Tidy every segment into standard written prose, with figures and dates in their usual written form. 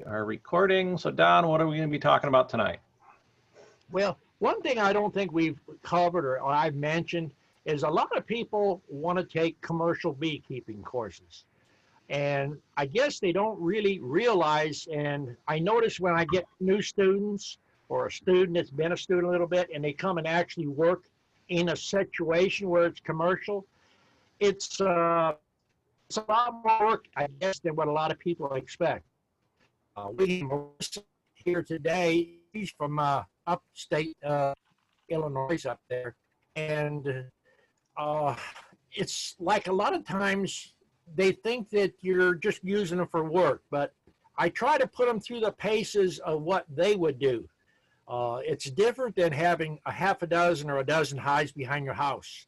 Are recording. So Don, what are we going to be talking about tonight? Well, one thing I don't think we've covered or I've mentioned is a lot of people want to take commercial beekeeping courses. And I guess they don't really realize, and I notice when I get new students or a student that's been a student a little bit and they come and actually work in a situation where it's commercial, it's, uh, it's a lot more work, I guess, than what a lot of people expect. We have Melissa here today. She's from upstate Illinois up there. And it's like a lot of times they think that you're just using them for work, but I try to put them through the paces of what they would do. It's different than having a half a dozen or a dozen hives behind your house.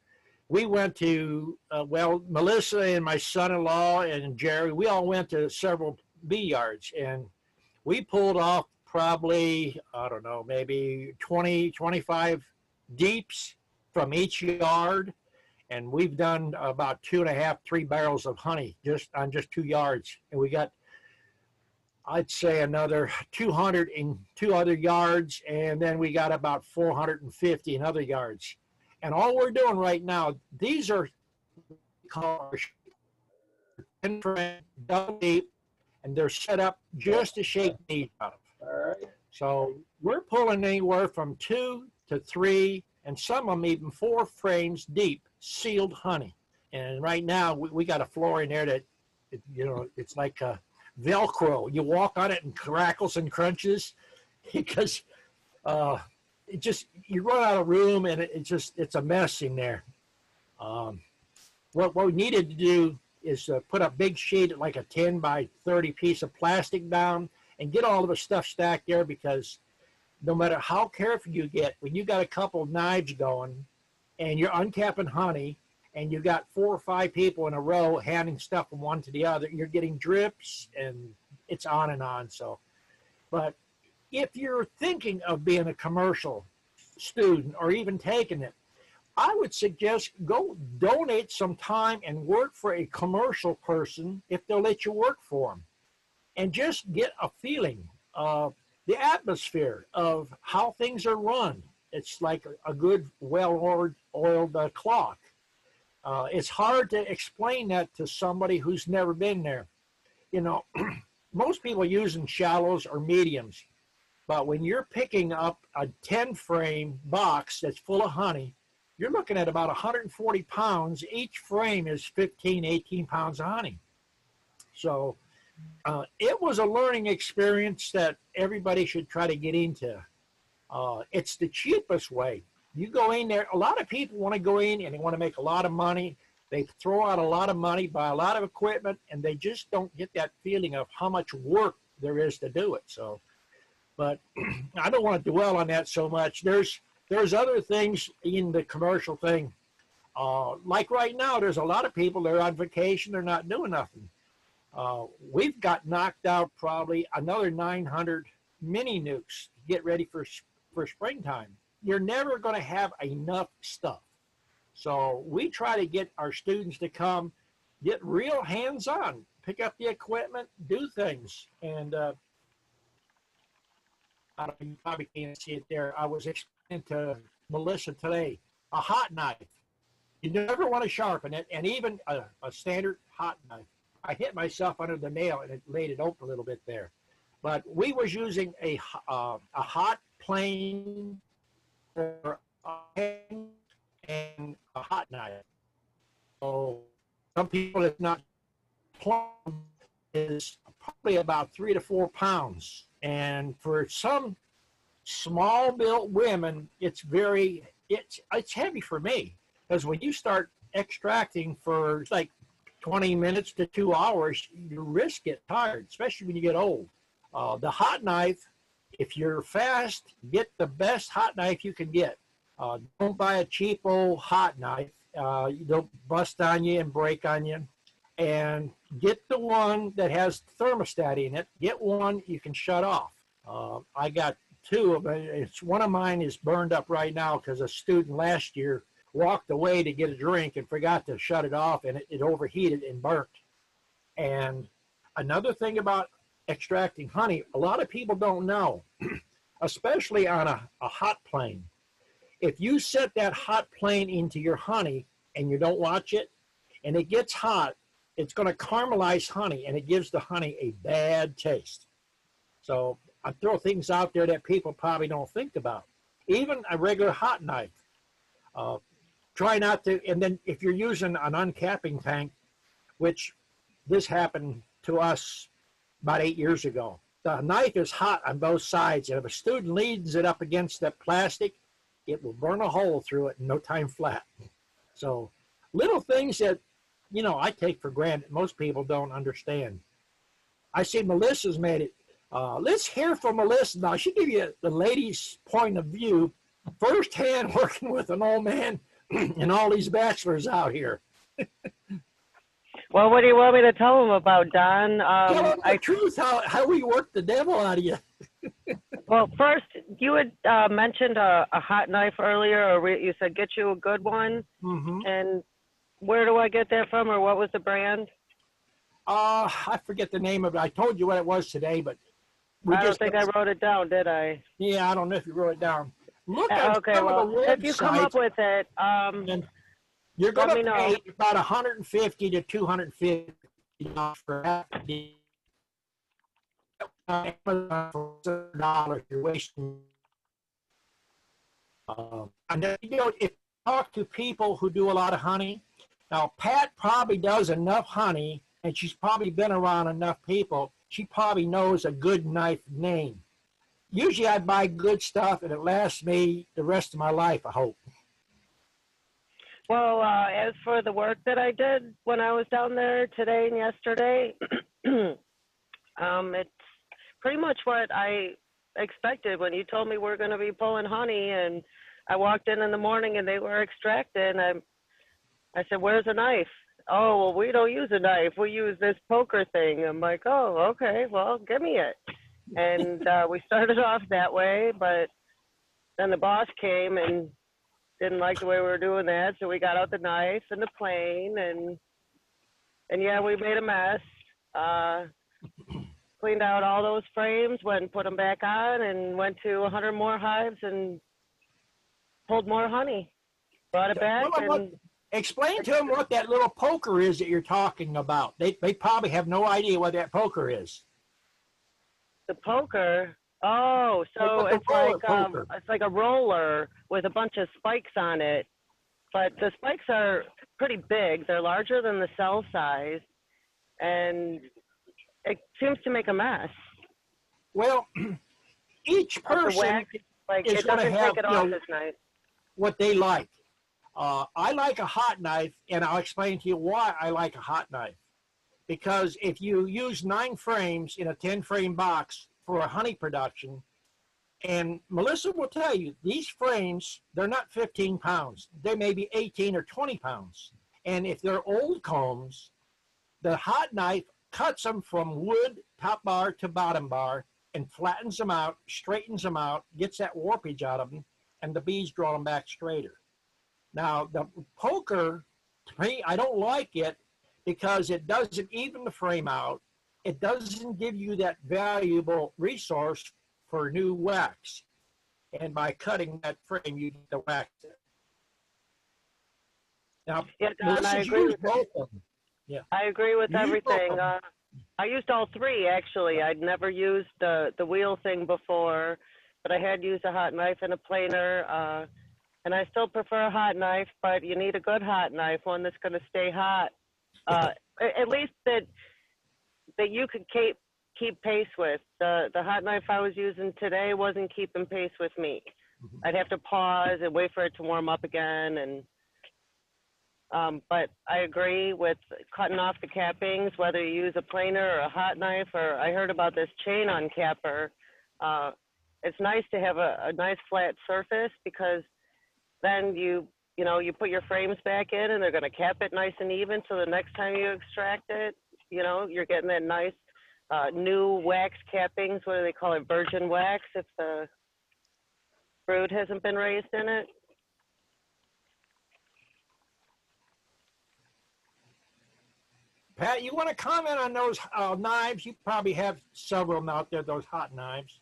We went to, Melissa and my son-in-law and Jerry, we all went to several bee yards, and we pulled off probably, I don't know, maybe 20, 25 deeps from each yard. And we've done about 2.5, 3 barrels of honey just on just 2 yards. And we got, I'd say, another 200 in 2 other yards. And then we got about 450 in other yards. And all we're doing right now, these are called 10 frame, double deep, and they're set up just to shake bees out of. All right. So we're pulling anywhere from 2 to 3, and some of them even 4 frames deep, sealed honey. And right now we got a floor in there that, it's like a Velcro. You walk on it and crackles and crunches because it just, you run out of room and it's a mess in there. What we needed to do is put a big sheet, like a 10 by 30 piece of plastic down, and get all of the stuff stacked there, because no matter how careful you get, when you got a couple of knives going and you're uncapping honey and you got 4 or 5 people in a row handing stuff from one to the other, you're getting drips and it's on and on. So, but if you're thinking of being a commercial student or even taking it, I would suggest go donate some time and work for a commercial person if they'll let you work for them, and just get a feeling of the atmosphere of how things are run. It's like a good, well-oiled clock. It's hard to explain that to somebody who's never been there. Most people are using shallows or mediums, but when you're picking up a 10-frame box that's full of honey, you're looking at about 140 pounds. Each frame is 15, 18 pounds of honey. So it was a learning experience that everybody should try to get into. It's the cheapest way. You go in there, a lot of people want to go in and they want to make a lot of money. They throw out a lot of money, buy a lot of equipment, and they just don't get that feeling of how much work there is to do it. So, but I don't want to dwell on that so much. There's other things in the commercial thing. Like right now, there's a lot of people that are on vacation. They're not doing nothing. We've got knocked out probably another 900 mini nukes to get ready for springtime. You're never going to have enough stuff. So we try to get our students to come, get real hands-on, pick up the equipment, do things. And I don't know, you probably can't see it there. I was explaining to Melissa today, a hot knife. You never want to sharpen it, and even a standard hot knife. I hit myself under the nail and it laid it open a little bit there. But we was using a hot plane for a pen and a hot knife. So some people, it's not plum, is probably about 3 to 4 pounds. And for some small built women, it's heavy for me, because when you start extracting for like 20 minutes to 2 hours, your wrists get tired, especially when you get old. The hot knife, if you're fast, get the best hot knife you can get. Don't buy a cheap old hot knife. You don't bust on you and break on you. And get the one that has thermostat in it. Get one you can shut off. I got 2 of them. One of mine is burned up right now because a student last year walked away to get a drink and forgot to shut it off, and it overheated and burnt. And another thing about extracting honey, a lot of people don't know, especially on a hot plane. If you set that hot plane into your honey and you don't watch it, and it gets hot, it's going to caramelize honey, and it gives the honey a bad taste. So I throw things out there that people probably don't think about. Even a regular hot knife. Try not to, and then if you're using an uncapping tank, which this happened to us about 8 years ago, the knife is hot on both sides, and if a student leans it up against that plastic, it will burn a hole through it in no time flat. So little things that, you know, I take for granted most people don't understand. I see Melissa's made it. Let's hear from Melissa now. She'll give you the lady's point of view, firsthand working with an old man and all these bachelors out here. Well, what do you want me to tell them about, Don? Tell them the truth, how we work the devil out of you. Well, first, you had mentioned a hot knife earlier, or you said get you a good one. Mm-hmm. And where do I get that from, or what was the brand? I forget the name of it. I told you what it was today, but I don't think I wrote it down, did I? Yeah, I don't know if you wrote it down. Look at okay, some well, of the websites. if you come up with it, you're going to know. pay about $150 to $250 for Amazon for $100. You're wasting. And then, you know, if you talk to people who do a lot of honey, now Pat probably does enough honey, and she's probably been around enough people. She probably knows a good knife name. Usually I buy good stuff, and it lasts me the rest of my life, I hope. Well, as for the work that I did when I was down there today and yesterday, it's pretty much what I expected when you told me we're going to be pulling honey, and I walked in the morning and they were extracting. I said, "Where's a knife?" "Oh, well, we don't use a knife. We use this poker thing." I'm like, "Oh, okay. Well, give me it." And we started off that way, but then the boss came and didn't like the way we were doing that, so we got out the knife and the plane, and yeah, we made a mess. Cleaned out all those frames, went and put them back on, and went to 100 more hives and pulled more honey. Brought it back. And explain to them what that little poker is that you're talking about. They probably have no idea what that poker is. The poker. Oh, so it's like a roller with a bunch of spikes on it, but the spikes are pretty big. They're larger than the cell size, and it seems to make a mess. Well, each person is going to have what they like. I like a hot knife, and I'll explain to you why I like a hot knife. Because if you use 9 frames in a 10-frame box for a honey production, and Melissa will tell you, these frames, they're not 15 pounds. They may be 18 or 20 pounds. And if they're old combs, the hot knife cuts them from wood, top bar to bottom bar, and flattens them out, straightens them out, gets that warpage out of them, and the bees draw them back straighter. Now, the poker, to me, I don't like it because it doesn't even the frame out. It doesn't give you that valuable resource for new wax. And by cutting that frame, you get the wax. Now, yeah, Don, I agree with both of them. Yeah. I agree with everything. I used all 3, actually. I'd never used the wheel thing before, but I had used a hot knife and a planer. And I still prefer a hot knife, but you need a good hot knife, one that's going to stay hot. At least that you could keep pace with. The hot knife I was using today wasn't keeping pace with me. I'd have to pause and wait for it to warm up again. And but I agree with cutting off the cappings, whether you use a planer or a hot knife, or I heard about this chain uncapper. It's nice to have a nice flat surface, because then you put your frames back in and they're going to cap it nice and even, so the next time you extract it, you're getting that nice new wax cappings. What do they call it? Virgin wax, if the brood hasn't been raised in it. Pat, you want to comment on those knives? You probably have several of them out there, those hot knives.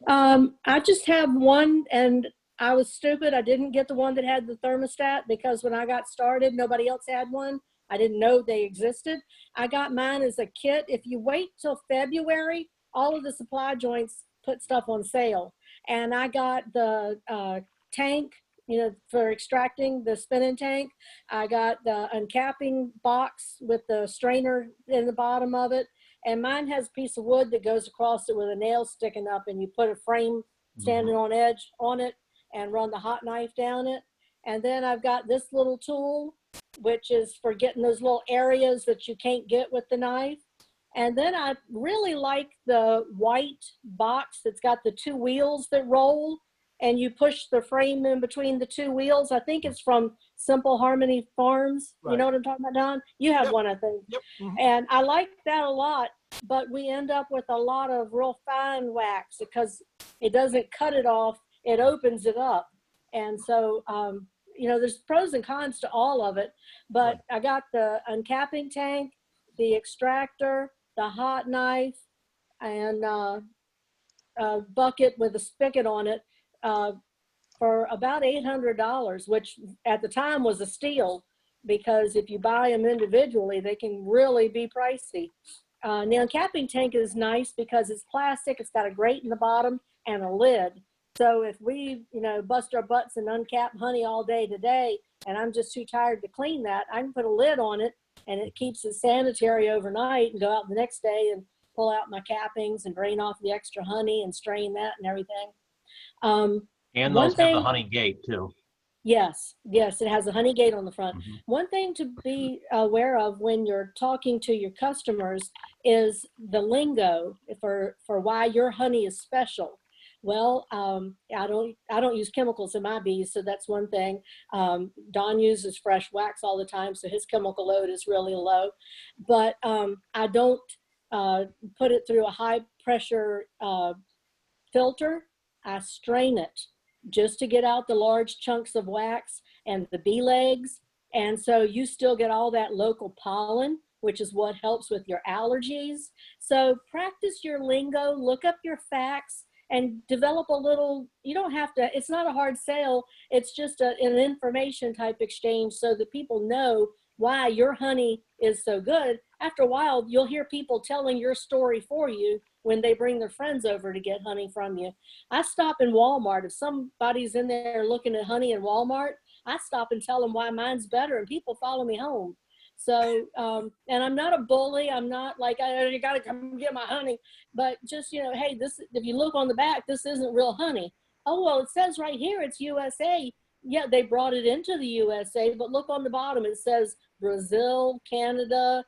I just have one, and I was stupid. I didn't get the one that had the thermostat because when I got started, nobody else had one. I didn't know they existed. I got mine as a kit. If you wait till February, all of the supply joints put stuff on sale. And I got the tank, you know, for extracting the spinning tank. I got the uncapping box with the strainer in the bottom of it. And mine has a piece of wood that goes across it with a nail sticking up, and you put a frame standing on edge on it and run the hot knife down it. And then I've got this little tool, which is for getting those little areas that you can't get with the knife. And then I really like the white box that's got the two wheels that roll, and you push the frame in between the two wheels. I think it's from Simple Harmony Farms. Right. You know what I'm talking about, Don? You have one, I think. Yep. Mm-hmm. And I like that a lot, but we end up with a lot of real fine wax because it doesn't cut it off, it opens it up. And so, you know, there's pros and cons to all of it, but I got the uncapping tank, the extractor, the hot knife, and a bucket with a spigot on it for about $800, which at the time was a steal, because if you buy them individually, they can really be pricey. The uncapping tank is nice because it's plastic, it's got a grate in the bottom and a lid. So if we, you know, bust our butts and uncap honey all day today, and I'm just too tired to clean that, I can put a lid on it and it keeps it sanitary overnight and go out the next day and pull out my cappings and drain off the extra honey and strain that and everything. And those have the honey gate too. Yes, it has a honey gate on the front. One thing to be aware of when you're talking to your customers is the lingo for why your honey is special. Well, I don't use chemicals in my bees, so that's one thing. Don uses fresh wax all the time, so his chemical load is really low. But I don't put it through a high pressure filter. I strain it just to get out the large chunks of wax and the bee legs. And so you still get all that local pollen, which is what helps with your allergies. So practice your lingo, look up your facts, and develop a little, you don't have to, it's not a hard sale, it's just an information type exchange so that people know why your honey is so good. After a while, you'll hear people telling your story for you when they bring their friends over to get honey from you. I stop in Walmart. If somebody's in there looking at honey in Walmart, I stop and tell them why mine's better, and people follow me home. So, and I'm not a bully. I'm not like, you got to come get my honey. But just, you know, hey, this, if you look on the back, this isn't real honey. Oh, well, it says right here it's USA. Yeah, they brought it into the USA, but look on the bottom. It says Brazil, Canada,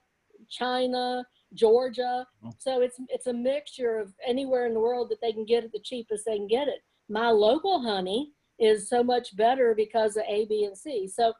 China, Georgia. So it's a mixture of anywhere in the world that they can get it the cheapest they can get it. My local honey is so much better because of A, B, and C. So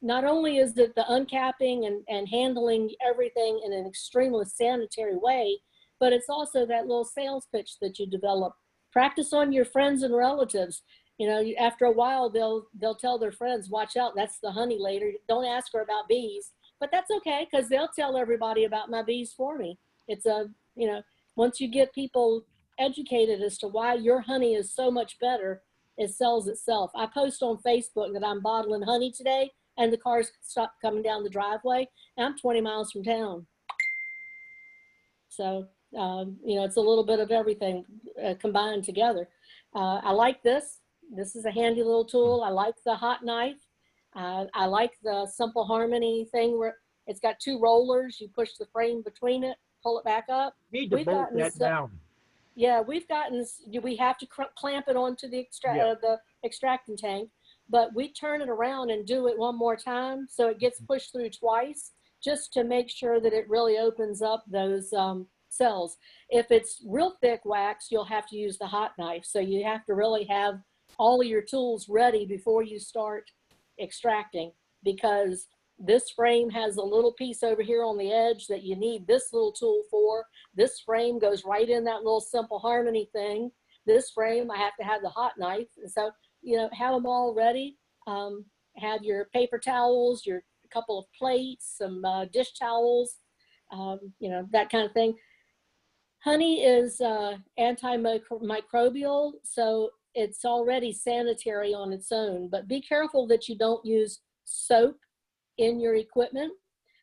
not only is it the uncapping and handling everything in an extremely sanitary way, but it's also that little sales pitch that you develop. Practice on your friends and relatives. You know, after a while, they'll tell their friends, watch out, that's the honey later. Don't ask her about bees. But that's okay, because they'll tell everybody about my bees for me. It's a, you know, once you get people educated as to why your honey is so much better, it sells itself. I post on Facebook that I'm bottling honey today, and the cars stop coming down the driveway, and I'm 20 miles from town. So, you know, it's a little bit of everything combined together. I like this. This is a handy little tool. I like the hot knife. I like the Simple Harmony thing where it's got two rollers. You push the frame between it, pull it back up. Need to bolt that down. Yeah, we have to clamp it onto the extracting tank, but we turn it around and do it one more time so it gets pushed through twice, just to make sure that it really opens up those cells. If it's real thick wax, you'll have to use the hot knife. So you have to really have all of your tools ready before you start extracting, because this frame has a little piece over here on the edge that you need this little tool for. This frame goes right in that little Simple Harmony thing. This frame, I have to have the hot knife. And so, you know, have them all ready. Have your paper towels, your couple of plates, some dish towels, you know, that kind of thing. Honey is antimicrobial, so it's already sanitary on its own, but be careful that you don't use soap in your equipment.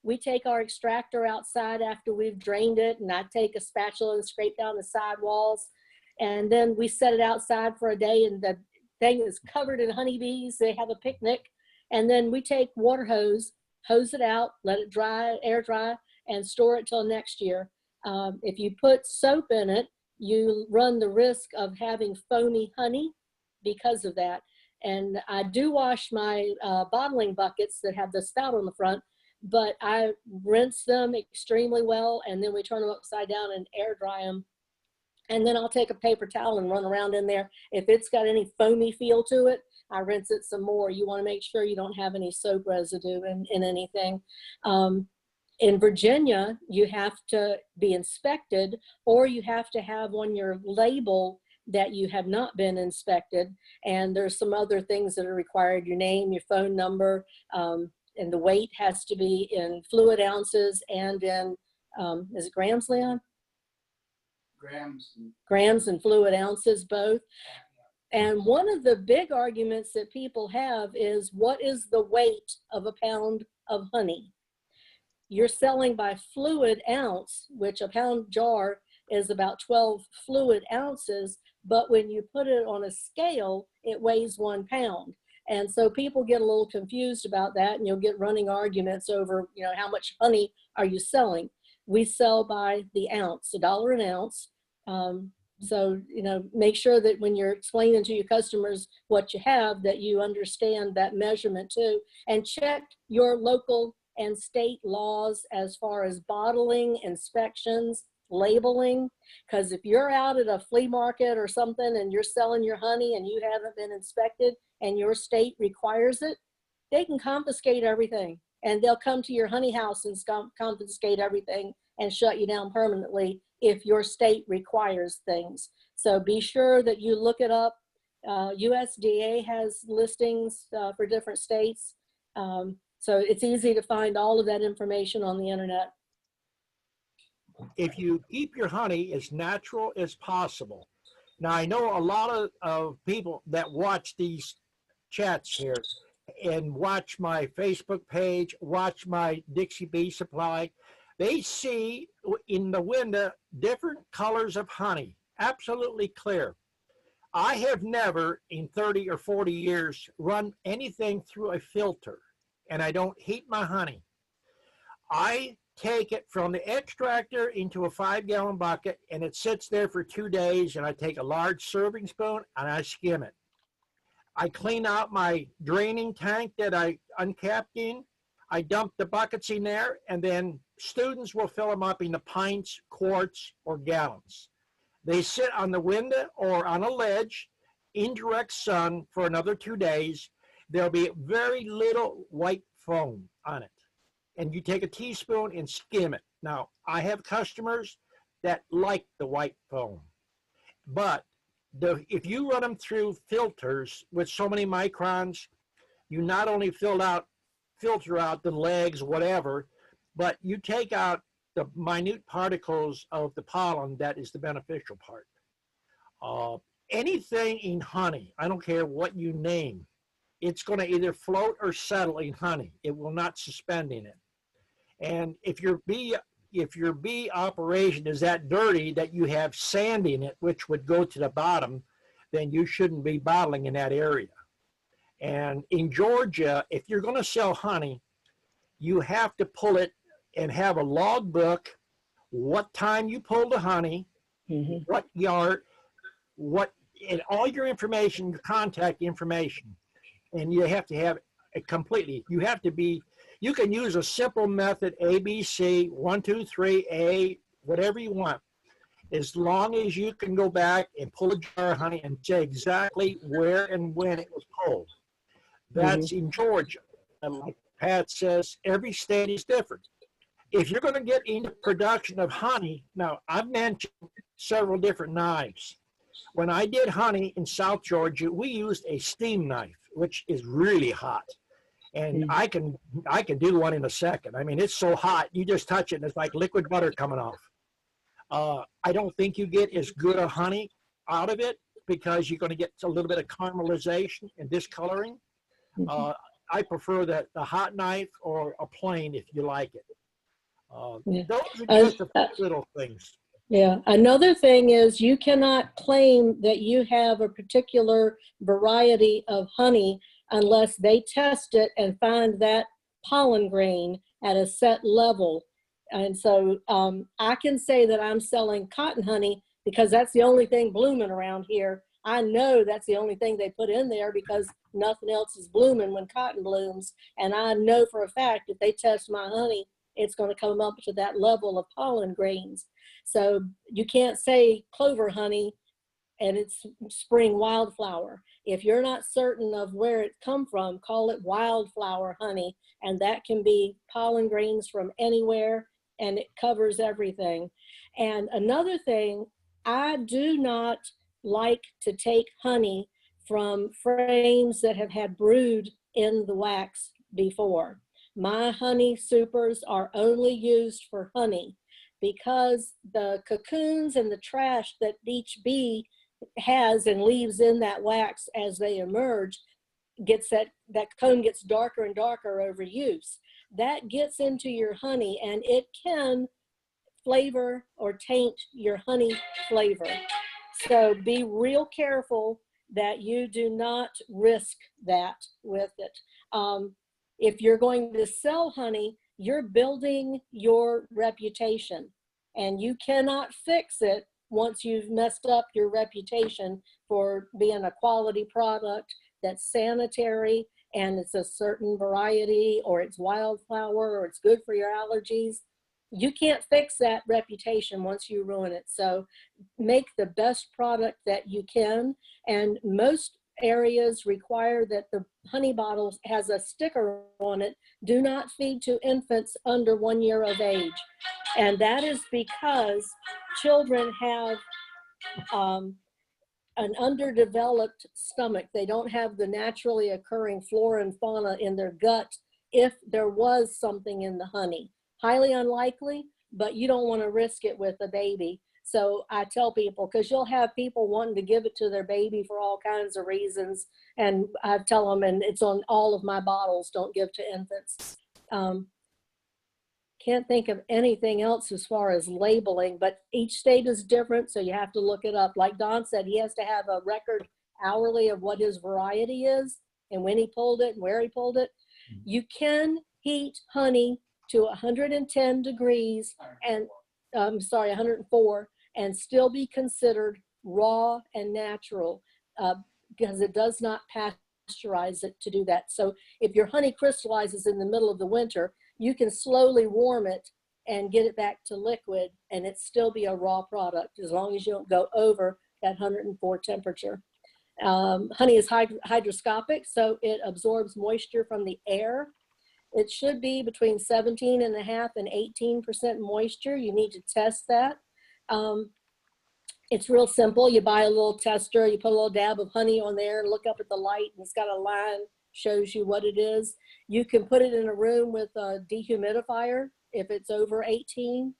We take our extractor outside after we've drained it, and I take a spatula and scrape down the sidewalls, and then we set it outside for a day, and the thing is covered in honeybees. They have a picnic, and then we take water hose it out, let it dry, air dry, and store it till next year. If you put soap in it, you run the risk of having foamy honey because of that. And I do wash my bottling buckets that have the spout on the front, but I rinse them extremely well, and then we turn them upside down and air dry them. And then I'll take a paper towel and run around in there. If it's got any foamy feel to it, I rinse it some more. You want to make sure you don't have any soap residue in anything. In Virginia, you have to be inspected, or you have to have on your label that you have not been inspected. And there's some other things that are required: your name, your phone number, and the weight has to be in fluid ounces and in, is it grams, Leon? Grams and fluid ounces, both. And one of the big arguments that people have is, what is the weight of a pound of honey? You're selling by fluid ounce, which a pound jar is about 12 fluid ounces, but when you put it on a scale, it weighs 1 pound. And so people get a little confused about that, and you'll get running arguments over, you know, how much honey are you selling? We sell by the ounce, $1 an ounce. So, you know, make sure that when you're explaining to your customers what you have, that you understand that measurement too, and check your local and state laws as far as bottling, inspections, labeling. Because if you're out at a flea market or something and you're selling your honey and you haven't been inspected and your state requires it, they can confiscate everything, and they'll come to your honey house and confiscate everything and shut you down permanently if your state requires things. So be sure that you look it up. USDA has listings for different states. So it's easy to find all of that information on the internet. If you keep your honey as natural as possible. Now, I know a lot of people that watch these chats here and watch my Facebook page, watch my Dixie Bee Supply. They see in the window different colors of honey, absolutely clear. I have never in 30 or 40 years run anything through a filter, and I don't heat my honey. I take it from the extractor into a 5-gallon bucket, and it sits there for 2 days, and I take a large serving spoon and I skim it. I clean out my draining tank that I uncapped in. I dump the buckets in there, and then students will fill them up into pints, quarts, or gallons. They sit on the window or on a ledge in direct sun for another 2 days. There'll be very little white foam on it. And you take a teaspoon and skim it. Now, I have customers that like the white foam, but if you run them through filters with so many microns, you not only filter out the legs, whatever, but you take out the minute particles of the pollen that is the beneficial part. Anything in honey, I don't care what you name, it's going to either float or settle in honey. It will not suspend in it. And if your bee operation is that dirty that you have sand in it, which would go to the bottom, then you shouldn't be bottling in that area. And in Georgia, if you're going to sell honey, you have to pull it and have a log book, what time you pulled the honey, what yard, and all your information, your contact information. And you have to have it completely. You can use a simple method, ABC, 1, 2, 3, A, whatever you want, as long as you can go back and pull a jar of honey and say exactly where and when it was pulled. That's in Georgia. And like Pat says, every state is different. If you're going to get into production of honey, now I've mentioned several different knives. When I did honey in South Georgia, we used a steam knife, which is really hot. And I can do one in a second. I mean, it's so hot. You just touch it and it's like liquid butter coming off. I don't think you get as good a honey out of it because you're going to get a little bit of caramelization and discoloring. I prefer the hot knife or a plain if you like it. Those are just a few little things. Yeah. Another thing is you cannot claim that you have a particular variety of honey unless they test it and find that pollen grain at a set level. And so I can say that I'm selling cotton honey because that's the only thing blooming around here. I know that's the only thing they put in there because nothing else is blooming when cotton blooms. And I know for a fact if they test my honey, it's going to come up to that level of pollen grains. So you can't say clover honey and it's spring wildflower. If you're not certain of where it come from, call it wildflower honey, and that can be pollen grains from anywhere, and it covers everything. And another thing, I do not like to take honey from frames that have had brood in the wax before. My honey supers are only used for honey because the cocoons and the trash that each bee has and leaves in that wax as they emerge gets that comb gets darker and darker over use. That gets into your honey and it can flavor or taint your honey flavor. So be real careful that you do not risk that with it. If you're going to sell honey, you're building your reputation and you cannot fix it once you've messed up your reputation for being a quality product that's sanitary and it's a certain variety or it's wildflower or it's good for your allergies. You can't fix that reputation once you ruin it. So make the best product that you can. And most areas require that the honey bottle has a sticker on it, do not feed to infants under 1 year of age. And that is because children have an underdeveloped stomach. They don't have the naturally occurring flora and fauna in their gut if there was something in the honey. Highly unlikely, but you don't want to risk it with a baby. So I tell people, because you'll have people wanting to give it to their baby for all kinds of reasons. And I tell them, and it's on all of my bottles, don't give to infants. Can't think of anything else as far as labeling, but each state is different. So you have to look it up. Like Don said, he has to have a record hourly of what his variety is and when he pulled it and where he pulled it. You can heat honey to 110 degrees and 104 and still be considered raw and natural because it does not pasteurize it to do that. So if your honey crystallizes in the middle of the winter, you can slowly warm it and get it back to liquid and it still be a raw product as long as you don't go over that 104 temperature. Honey is hygroscopic, so it absorbs moisture from the air. It should be between 17.5% and 18% moisture. You need to test that. It's real simple. You buy a little tester, you put a little dab of honey on there, look up at the light, and it's got a line, shows you what it is. You can put it in a room with a dehumidifier if it's over 18.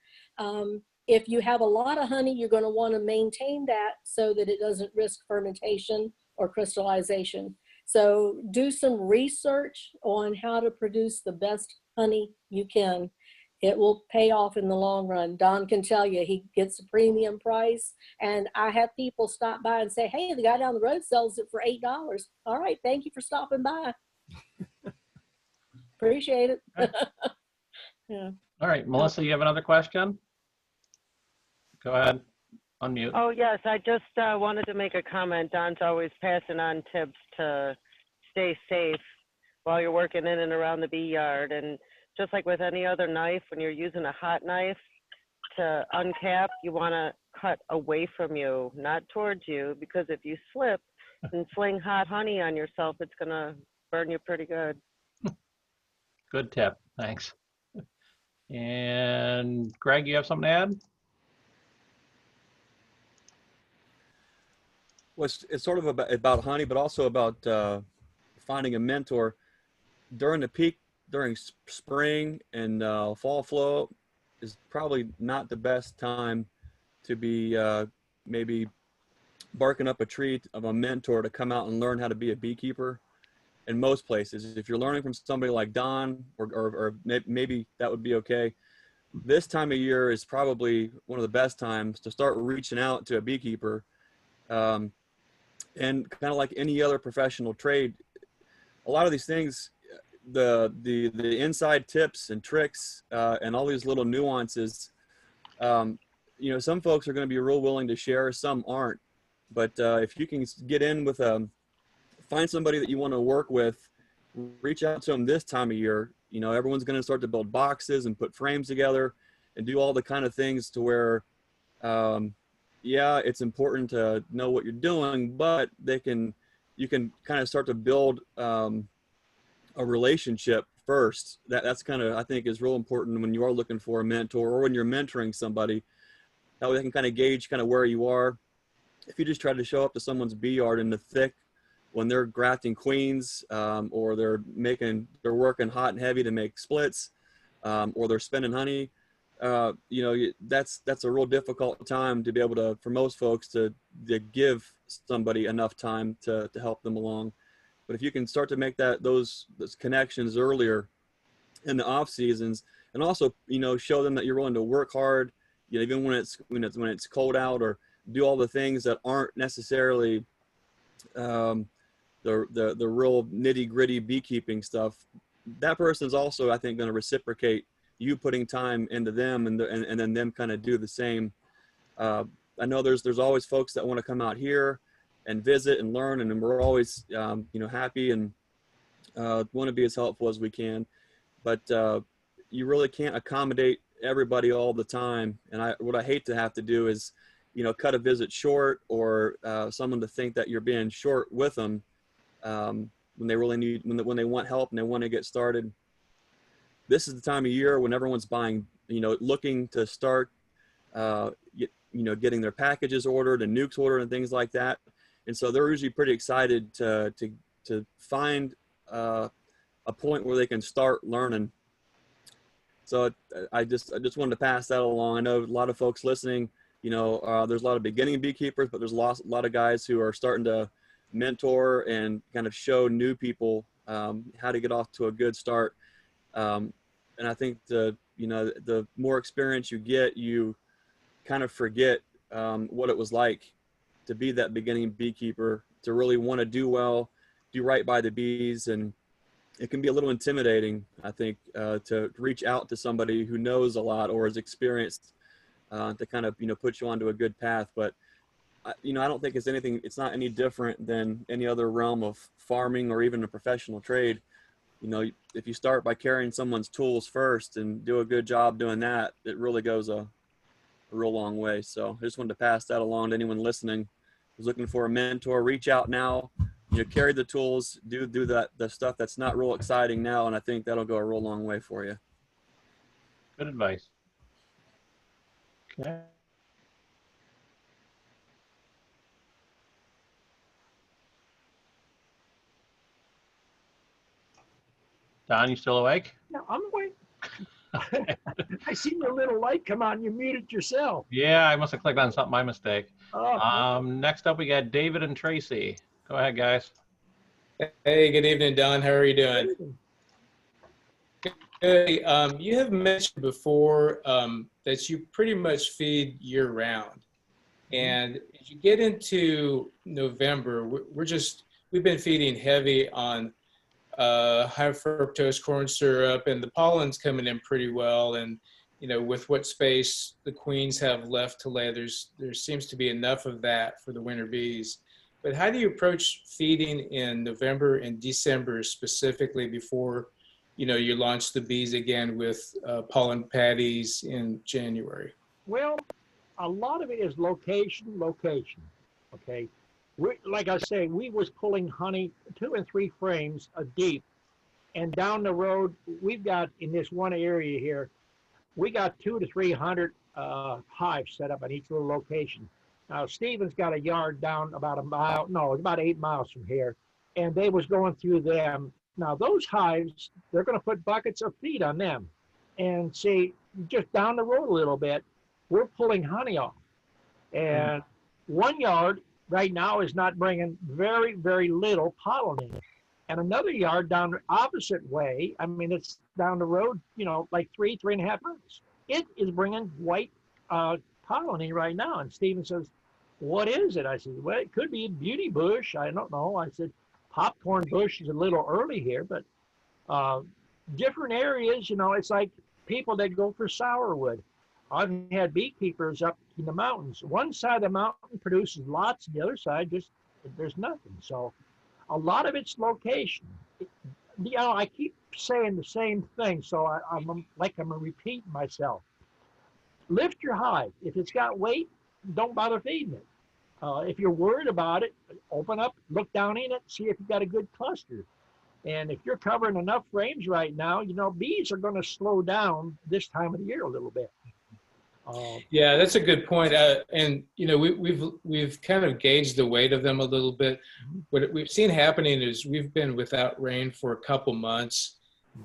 If you have a lot of honey, you're going to want to maintain that so that it doesn't risk fermentation or crystallization. So do some research on how to produce the best honey you can. It will pay off in the long run. Don can tell you he gets a premium price. And I have people stop by and say, hey, the guy down the road sells it for $8. All right, thank you for stopping by. Appreciate it. Yeah. All right, Melissa, you have another question? Go ahead, unmute. Oh, yes, I just wanted to make a comment. Don's always passing on tips to stay safe while you're working in and around the bee yard. And just like with any other knife, when you're using a hot knife to uncap, you want to cut away from you, not towards you, because if you slip and fling hot honey on yourself, it's going to burn you pretty good. Good tip, thanks. And Greg, you have something to add? Well, it's sort of about honey, but also about finding a mentor. during the peak, during spring and fall flow is probably not the best time to be maybe barking up a tree of a mentor to come out and learn how to be a beekeeper. In most places, if you're learning from somebody like Don, or maybe that would be okay. This time of year is probably one of the best times to start reaching out to a beekeeper. And kind of like any other professional trade, a lot of these things, the inside tips and tricks and all these little nuances, you know, some folks are going to be real willing to share, some aren't. But if you can get in with find somebody that you want to work with, reach out to them this time of year. You know, everyone's going to start to build boxes and put frames together and do all the kind of things to where, yeah, it's important to know what you're doing, but you can kind of start to build a relationship first. That's kind of, I think, is real important when you are looking for a mentor or when you're mentoring somebody. That way they can kind of gauge kind of where you are. If you just try to show up to someone's bee yard in the thick when they're grafting queens, or they're working hot and heavy to make splits, or they're spending honey, you know, that's a real difficult time to be able to, for most folks, to give somebody enough time to help them along. But if you can start to make those connections earlier in the off seasons, and also, you know, show them that you're willing to work hard, you know, even when it's cold out, or do all the things that aren't necessarily the real nitty gritty beekeeping stuff, that person's also, I think, going to reciprocate you putting time into them, and then them kind of do the same. I know there's always folks that want to come out here and visit and learn, and we're always, you know, happy and want to be as helpful as we can. But you really can't accommodate everybody all the time. And what I hate to have to do is, you know, cut a visit short, or someone to think that you're being short with them. When they really need, when they want help and they want to get started. This is the time of year when everyone's buying, you know, looking to start, you know, getting their packages ordered and nukes ordered and things like that. And so they're usually pretty excited to find a point where they can start learning. So I just wanted to pass that along. I know a lot of folks listening, you know, there's a lot of beginning beekeepers, but there's a lot of guys who are starting to mentor and kind of show new people how to get off to a good start. And I think the more experience you get, you kind of forget what it was like to be that beginning beekeeper, to really want to do well, do right by the bees. And it can be a little intimidating, I think, to reach out to somebody who knows a lot or is experienced, to kind of, you know, put you onto a good path. But you know, I don't think it's not any different than any other realm of farming or even a professional trade. You know, if you start by carrying someone's tools first and do a good job doing that, it really goes a real long way. So I just wanted to pass that along to anyone listening who's looking for a mentor. Reach out now, you know, carry the tools, do the stuff that's not real exciting now, and I think that'll go a real long way for you. Good advice. Okay. Don, you still awake? No, I'm awake. I seen your little light come on. You muted yourself. Yeah, I must have clicked on something. My mistake. Oh, Next up, we got David and Tracy. Go ahead, guys. Hey, good evening, Don. How are you doing? Good. You have mentioned before that you pretty much feed year round. And as you get into November, we've been feeding heavy on high fructose corn syrup, and the pollen's coming in pretty well. And, you know, with what space the queens have left to lay, there seems to be enough of that for the winter bees. But how do you approach feeding in November and December specifically before, you know, you launch the bees again with pollen patties in January? well, a lot of it is location. Okay. Like I say, we was pulling honey 2 and 3 frames a deep, and down the road, we've got in this one area here, we got 200 to 300 hives set up at each little location. Now, Stephen's got a yard down about about 8 miles from here, and they was going through them Now those hives, they're going to put buckets of feed on them. And see, just down the road a little bit, we're pulling honey off. And one yard right now is not bringing very, very little pollen in. And another yard down the opposite way, I mean, it's down the road, you know, like 3.5 months. It is bringing white pollen in right now. And Stephen says, what is it? I said, well, it could be beauty bush. I don't know. I said, popcorn bush is a little early here, but different areas, you know, it's like people that go for sourwood. I've had beekeepers up in the mountains. One side of the mountain produces lots, the other side just, there's nothing. So a lot of it's location. You know, I keep saying the same thing, so I'm repeating myself. Lift your hive. If it's got weight, don't bother feeding it. If you're worried about it, open up, look down in it, see if you've got a good cluster. And if you're covering enough frames right now, you know, bees are going to slow down this time of the year a little bit. Yeah, that's a good point. And you know, we've kind of gauged the weight of them a little bit. What we've seen happening is we've been without rain for a couple months,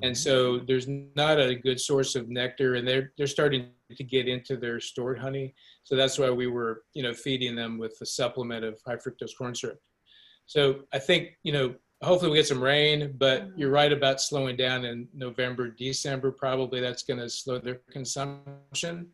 and so there's not a good source of nectar, and they're starting to get into their stored honey. So that's why we were, you know, feeding them with a supplement of high fructose corn syrup. So I think, you know, hopefully we get some rain, but you're right about slowing down in November, December. Probably that's going to slow their consumption.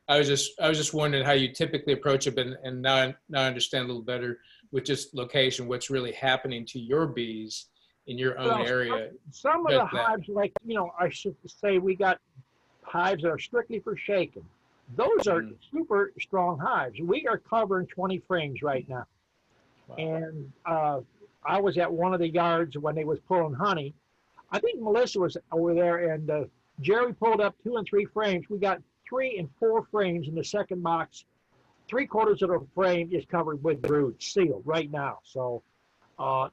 I was just wondering how you typically approach it, and now I understand a little better with just location, what's really happening to your bees in your own area. Some of the hives, like, you know, I should say we got hives that are strictly for shaking. Those are super strong hives. We are covering 20 frames right now. Wow. And I was at one of the yards when they was pulling honey. I think Melissa was over there, and Jerry pulled up 2 and 3 frames. We got 3 and 4 frames in the second box. 3/4 of the frame is covered with brood, sealed right now. So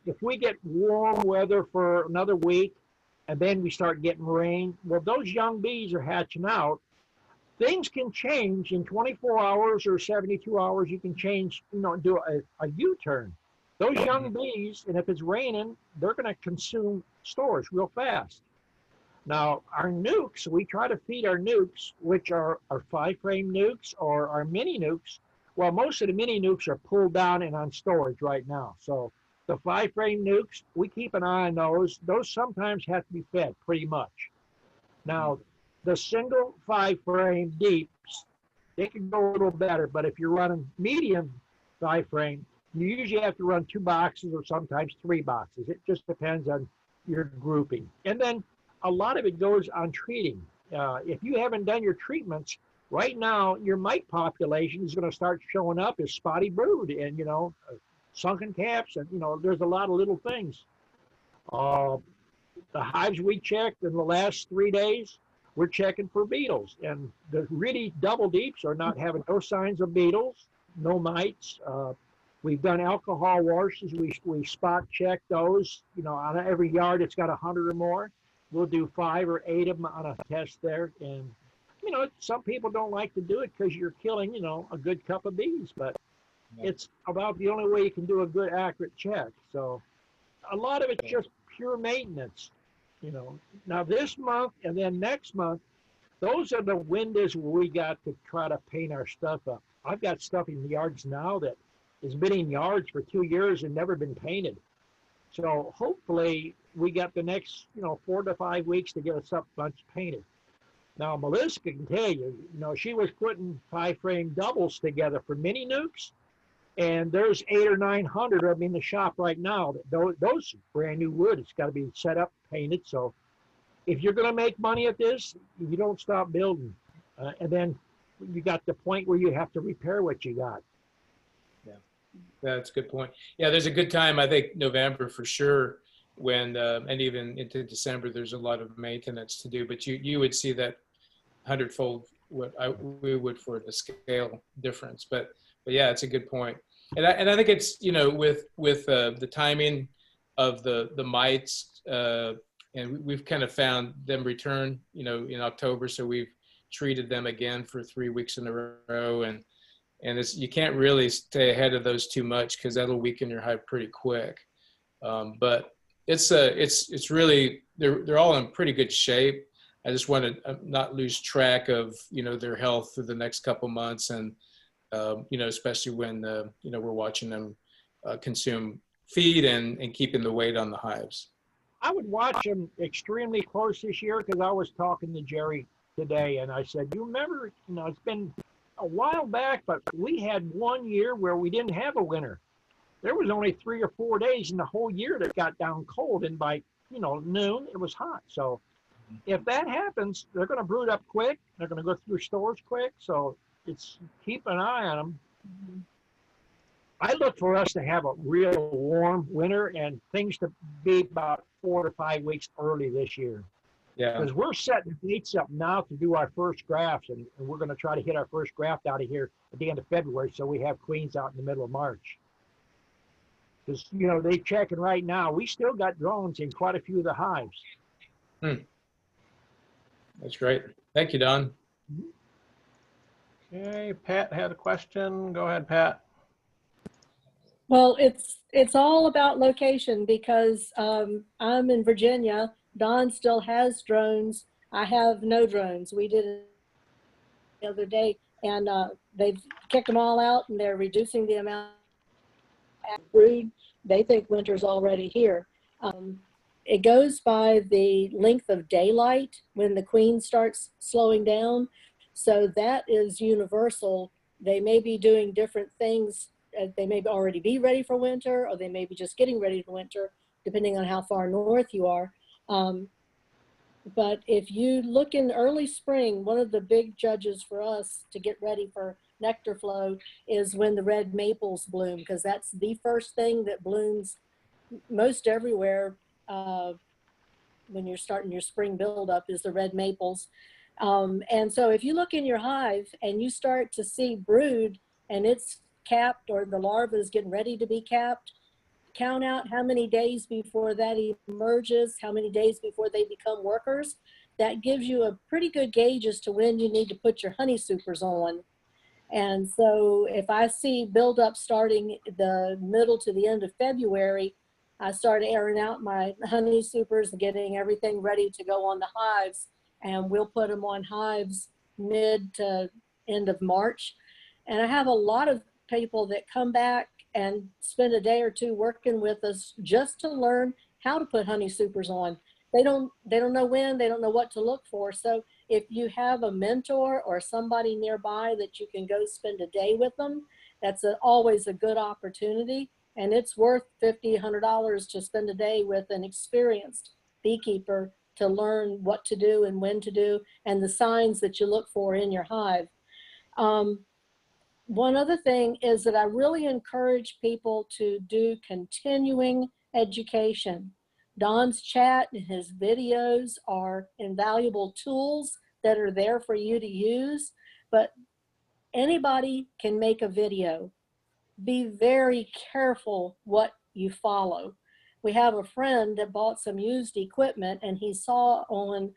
if we get warm weather for another week and then we start getting rain, well, those young bees are hatching out. Things can change in 24 hours or 72 hours. You can change, you know, do a U-turn. Those young bees, and if it's raining, they're going to consume stores real fast. Now, our nukes, we try to feed our nukes, which are our 5-frame nukes or our mini nukes. Well, most of the mini nukes are pulled down and on storage right now. So the 5-frame nukes, we keep an eye on those. Those sometimes have to be fed pretty much. Now, the single 5-frame deeps, they can go a little better, but if you're running medium 5-frame, you usually have to run 2 boxes or sometimes 3 boxes. It just depends on your grouping. And then a lot of it goes on treating. If you haven't done your treatments, right now your mite population is going to start showing up as spotty brood and, you know, sunken caps, and, you know, there's a lot of little things. The hives we checked in the last 3 days, we're checking for beetles, and the really double deeps are not having no signs of beetles, no mites. We've done alcohol washes. We spot check those. You know, on every yard it's got 100 or more. We'll do 5 or 8 of them on a test there. And, you know, some people don't like to do it because you're killing, you know, a good cup of bees. But it's about the only way you can do a good, accurate check. So a lot of it's just pure maintenance, you know. Now this month and then next month, those are the windows where we got to try to paint our stuff up. I've got stuff in the yards now that has been in yards for 2 years and never been painted. So hopefully we got the next, you know, 4 to 5 weeks to get us up a bunch painted. Now Melissa can tell you, you know, she was putting 5-frame doubles together for mini nukes, and there's 800 or 900 of them in the shop right now. Those brand new wood. It's got to be set up, painted. So if you're going to make money at this, you don't stop building. And then you got the point where you have to repair what you got. That's a good point. Yeah, there's a good time, I think, November for sure, when, and even into December, there's a lot of maintenance to do, but you would see that 100-fold what we would for the scale difference. But yeah, it's a good point. And I think it's, you know, with the timing of the mites, and we've kind of found them return, you know, in October. So we've treated them again for 3 weeks in a row, and you can't really stay ahead of those too much because that'll weaken your hive pretty quick. But It's really, they're all in pretty good shape. I just want to not lose track of, their health for the next couple months. And, especially when, we're watching them consume feed and keeping the weight on the hives. I would watch them extremely close this year because I was talking to Jerry today and I said, you remember, it's been a while back, but we had 1 year where we didn't have a winter. There was only 3 or 4 days in the whole year that got down cold, and by noon it was hot. So if that happens, they're going to brood up quick. They're going to go through stores quick. So it's keep an eye on them. I look for us to have a real warm winter and things to be about 4 to 5 weeks early this year. Yeah. Because we're setting dates up now to do our first grafts, and we're going to try to hit our first graft out of here at the end of February, so we have queens out in the middle of March. Because, they're checking right now. We still got drones in quite a few of the hives. That's great. Thank you, Don. Okay, Pat had a question. Go ahead, Pat. Well, it's all about location because I'm in Virginia. Don still has drones. I have no drones. We did it the other day, and they've kicked them all out, and they're reducing the amount of brood. They think winter's already here. It goes by the length of daylight when the queen starts slowing down. So that is universal. They may be doing different things. They may already be ready for winter, or they may be just getting ready for winter, depending on how far north you are. But if you look in early spring, one of the big judges for us to get ready for nectar flow is when the red maples bloom, because that's the first thing that blooms most everywhere when you're starting your spring buildup is the red maples. And so if you look in your hive and you start to see brood and it's capped or the larva is getting ready to be capped, count out how many days before that emerges, how many days before they become workers. That gives you a pretty good gauge as to when you need to put your honey supers on. And so if I see buildup starting the middle to the end of February, I start airing out my honey supers and getting everything ready to go on the hives. And we'll put them on hives mid to end of March. And I have a lot of people that come back and spend a day or two working with us just to learn how to put honey supers on. They don't know when, they don't know what to look for. So if you have a mentor or somebody nearby that you can go spend a day with them, that's always a good opportunity. And it's worth $50, $100 to spend a day with an experienced beekeeper to learn what to do and when to do and the signs that you look for in your hive. One other thing is that I really encourage people to do continuing education. Don's chat and his videos are invaluable tools that are there for you to use, but anybody can make a video. Be very careful what you follow. We have a friend that bought some used equipment and he saw on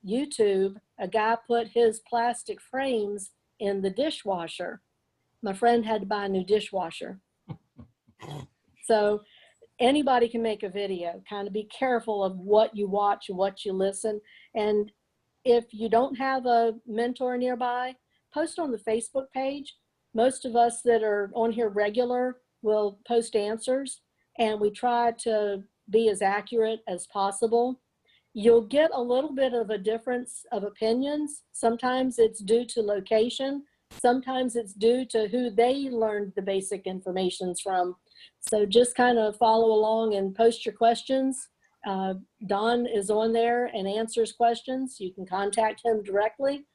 YouTube a guy put his plastic frames in the dishwasher. My friend had to buy a new dishwasher. So anybody can make a video. Kind of be careful of what you watch and what you listen. And if you don't have a mentor nearby, post on the Facebook page. Most of us that are on here regular will post answers, and we try to be as accurate as possible. You'll get a little bit of a difference of opinions. Sometimes it's due to location. Sometimes it's due to who they learned the basic informations from. So just kind of follow along and post your questions. Don is on there and answers questions. You can contact him directly.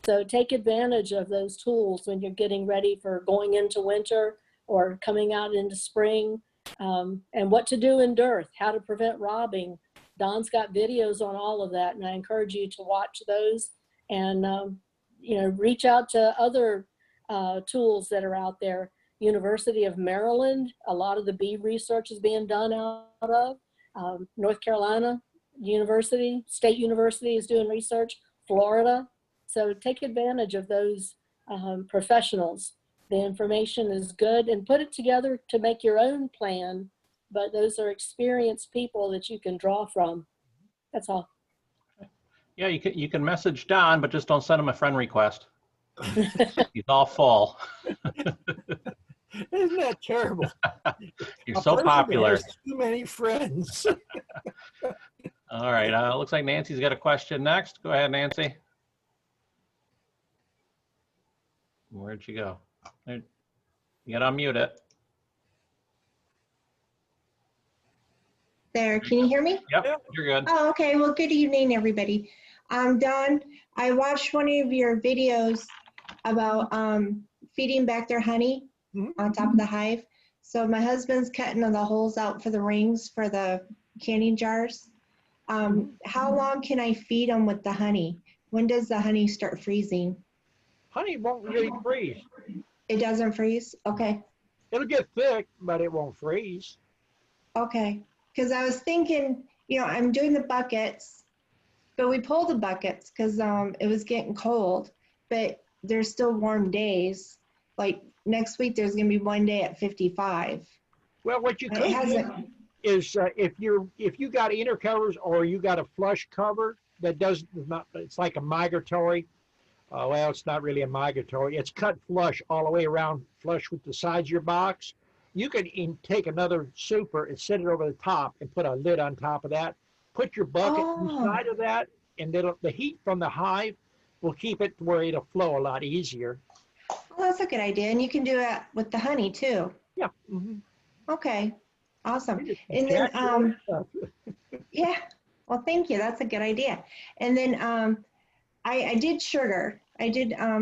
So take advantage of those tools when you're getting ready for going into winter or coming out into spring, and what to do in dearth, how to prevent robbing. Don's got videos on all of that, and I encourage you to watch those and reach out to other tools that are out there. University of Maryland, a lot of the bee research is being done out of. North Carolina University, State University is doing research, Florida. So take advantage of those professionals. The information is good, and put it together to make your own plan but those are experienced people that you can draw from. That's all. Yeah, you can message Don, but just don't send him a friend request. He's all full. Isn't that terrible? You're A so person that popular. has too many friends. All right, looks like Nancy's got a question next. Go ahead, Nancy. Where'd she go? There, you gotta unmute it. There, can you hear me? Yep, you're good. Oh, okay. Well, good evening, everybody. Don, I watched one of your videos about feeding back their honey on top of the hive. So my husband's cutting the holes out for the rings for the canning jars. How long can I feed them with the honey? When does the honey start freezing? Honey won't really freeze. It doesn't freeze? Okay. It'll get thick, but it won't freeze. Okay. Because I was thinking, you know, I'm doing the buckets, but we pulled the buckets because it was getting cold, but there's still warm days. Like next week, there's going to be one day at 55. Well, what you It could do hasn't. is if you got inner covers or you got a flush cover that does not, it's like a migratory. Well, it's not really a migratory. It's cut flush all the way around, flush with the sides of your box. You can take another super and set it over the top and put a lid on top of that. Put your bucket inside of that, and the heat from the hive will keep it where it'll flow a lot easier. Well, that's a good idea. And you can do it with the honey too. Yeah. Okay. Awesome. And then, yeah. Well, thank you. That's a good idea. And then I did sugar. I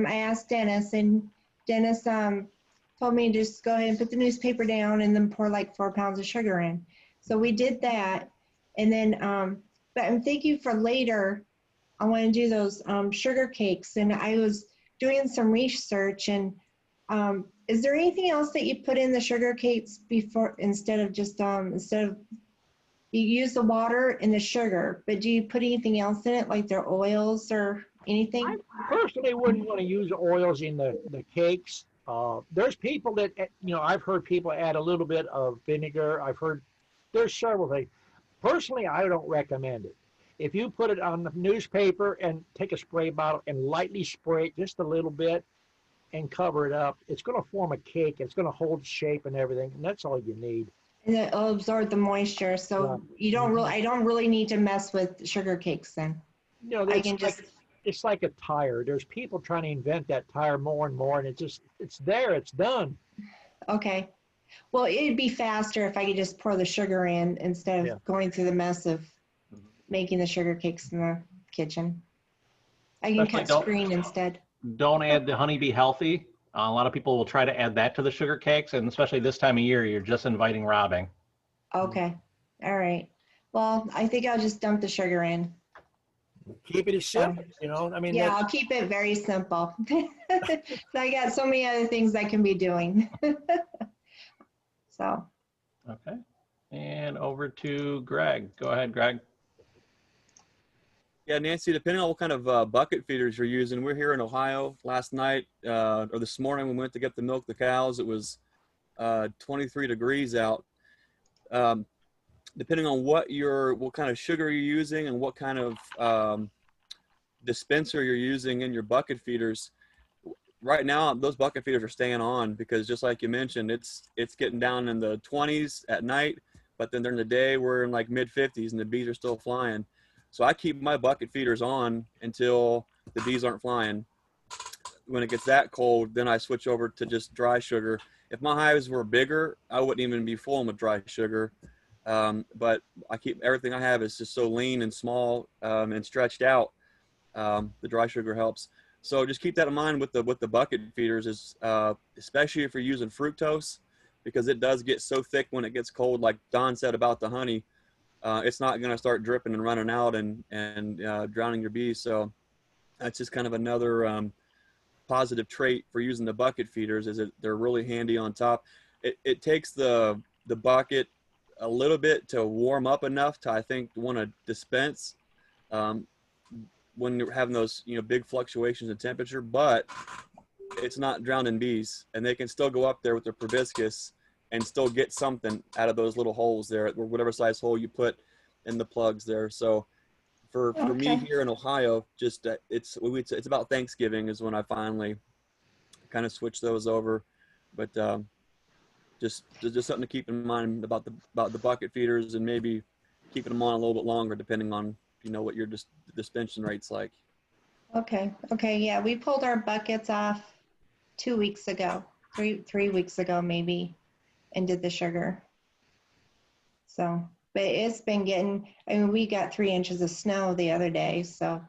asked Dennis, and Dennis told me to just go ahead and put the newspaper down and then pour like 4 pounds of sugar in. So we did that. And then, but I'm thinking for later, I want to do those sugar cakes. And I was doing some research, and is there anything else that you put in the sugar cakes before, instead of you use the water and the sugar, but do you put anything else in it, like their oils or anything? I personally wouldn't want to use oils in the cakes. There's people that, I've heard people add a little bit of vinegar. I've heard there's several things. Personally, I don't recommend it. If you put it on the newspaper and take a spray bottle and lightly spray it just a little bit and cover it up, it's going to form a cake. It's going to hold shape and everything, and that's all you need. And it'll absorb the moisture, so you don't really. I don't really need to mess with sugar cakes then. I can just. It's like a tire. There's people trying to invent that tire more and more, and it's there. It's done. Okay. Well, it'd be faster if I could just pour the sugar in instead of going through the mess of making the sugar cakes in the kitchen. I can cut screen instead. Don't add the Honey Bee Healthy. A lot of people will try to add that to the sugar cakes, and especially this time of year, you're just inviting robbing. Okay. All right. Well, I think I'll just dump the sugar in. Keep it as simple, Yeah, I'll keep it very simple. I got so many other things I can be doing. So. Okay. And over to Greg. Go ahead, Greg. Yeah, Nancy, depending on what kind of bucket feeders you're using, we're here in Ohio. Last night or this morning, we went to get the milk the cows. It was 23 degrees out. Depending on what kind of sugar you're using and what kind of dispenser you're using in your bucket feeders, right now those bucket feeders are staying on because just like you mentioned, it's getting down in the 20s at night, but then during the day we're in like mid 50s and the bees are still flying. So I keep my bucket feeders on until the bees aren't flying. When it gets that cold, then I switch over to just dry sugar. If my hives were bigger, I wouldn't even be fooling with dry sugar. But I keep everything I have is just so lean and small and stretched out. The dry sugar helps. So just keep that in mind with the bucket feeders, is especially if you're using fructose, because it does get so thick when it gets cold. Like Don said about the honey, it's not going to start dripping and running out and drowning your bees. So that's just kind of another positive trait for using the bucket feeders, is that they're really handy on top. It takes the bucket a little bit to warm up enough to, I think, want to dispense when you're having those big fluctuations in temperature, but it's not drowning bees, and they can still go up there with their proboscis and still get something out of those little holes there, or whatever size hole you put in the plugs there. So for me Okay. here in Ohio, just it's about Thanksgiving is when I finally kind of switch those over. But just something to keep in mind about the bucket feeders, and maybe keeping them on a little bit longer depending on what your dispensation rate's like. Okay. Okay. Yeah, we pulled our buckets off 2 weeks ago, three weeks ago maybe, and did the sugar. So, but it's been getting. I mean, we got 3 inches of snow the other day, so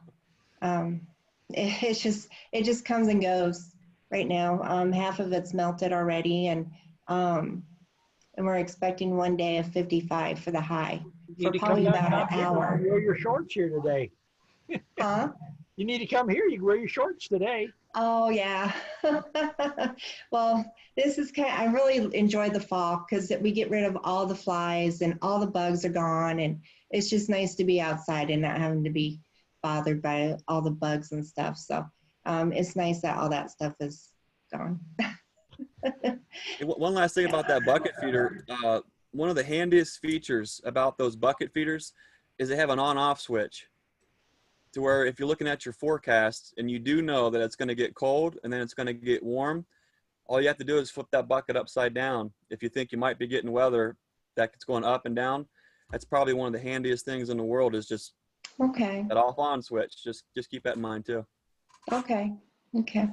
it just comes and goes right now. Half of it's melted already, and we're expecting one day of 55 for the high for probably about an hour. You wear your shorts here today. Huh? You need to come here. You can wear your shorts today. Oh yeah. Well, this is I really enjoy the fall because we get rid of all the flies and all the bugs are gone, and it's just nice to be outside and not having to be bothered by all the bugs and stuff. So it's nice that all that stuff is gone. One last thing about that bucket feeder. One of the handiest features about those bucket feeders is they have an on-off switch, to where if you're looking at your forecast and you do know that it's going to get cold and then it's going to get warm, all you have to do is flip that bucket upside down. If you think you might be getting weather that's going up and down, that's probably one of the handiest things in the world, is just Okay. that off-on switch. Just keep that in mind too. Okay. Okay.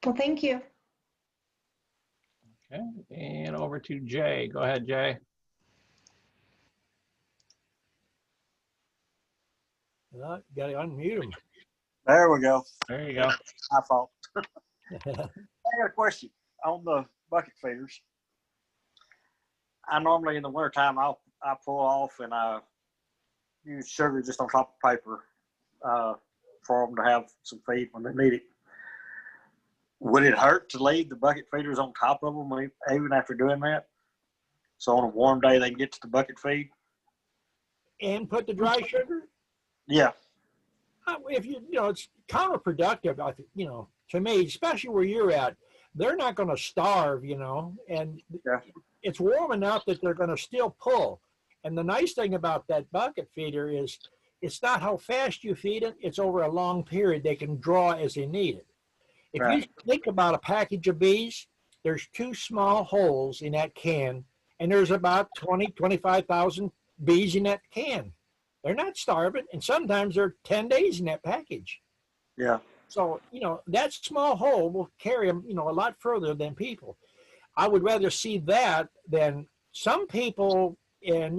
Well, thank you. Okay, and over to Jay. Go ahead, Jay. Got to unmute him. There we go. There you go. My fault. I got a question on the bucket feeders. I normally in the wintertime I pull off and I use sugar just on top of paper for them to have some feed when they need it. Would it hurt to leave the bucket feeders on top of them even after doing that? So on a warm day they can get to the bucket feed? And put the dry sugar? Yeah. If it's counterproductive, I think, to me, especially where you're at, they're not going to starve, and Yeah. It's warm enough that they're going to still pull. And the nice thing about that bucket feeder is it's not how fast you feed it, it's over a long period. They can draw as they need it. If Right. you think about a package of bees, there's 2 small holes in that can, and there's about 25,000 bees in that can. They're not starving, and sometimes they're 10 days in that package. Yeah. So, that small hole will carry them, a lot further than people. I would rather see that than some people, and,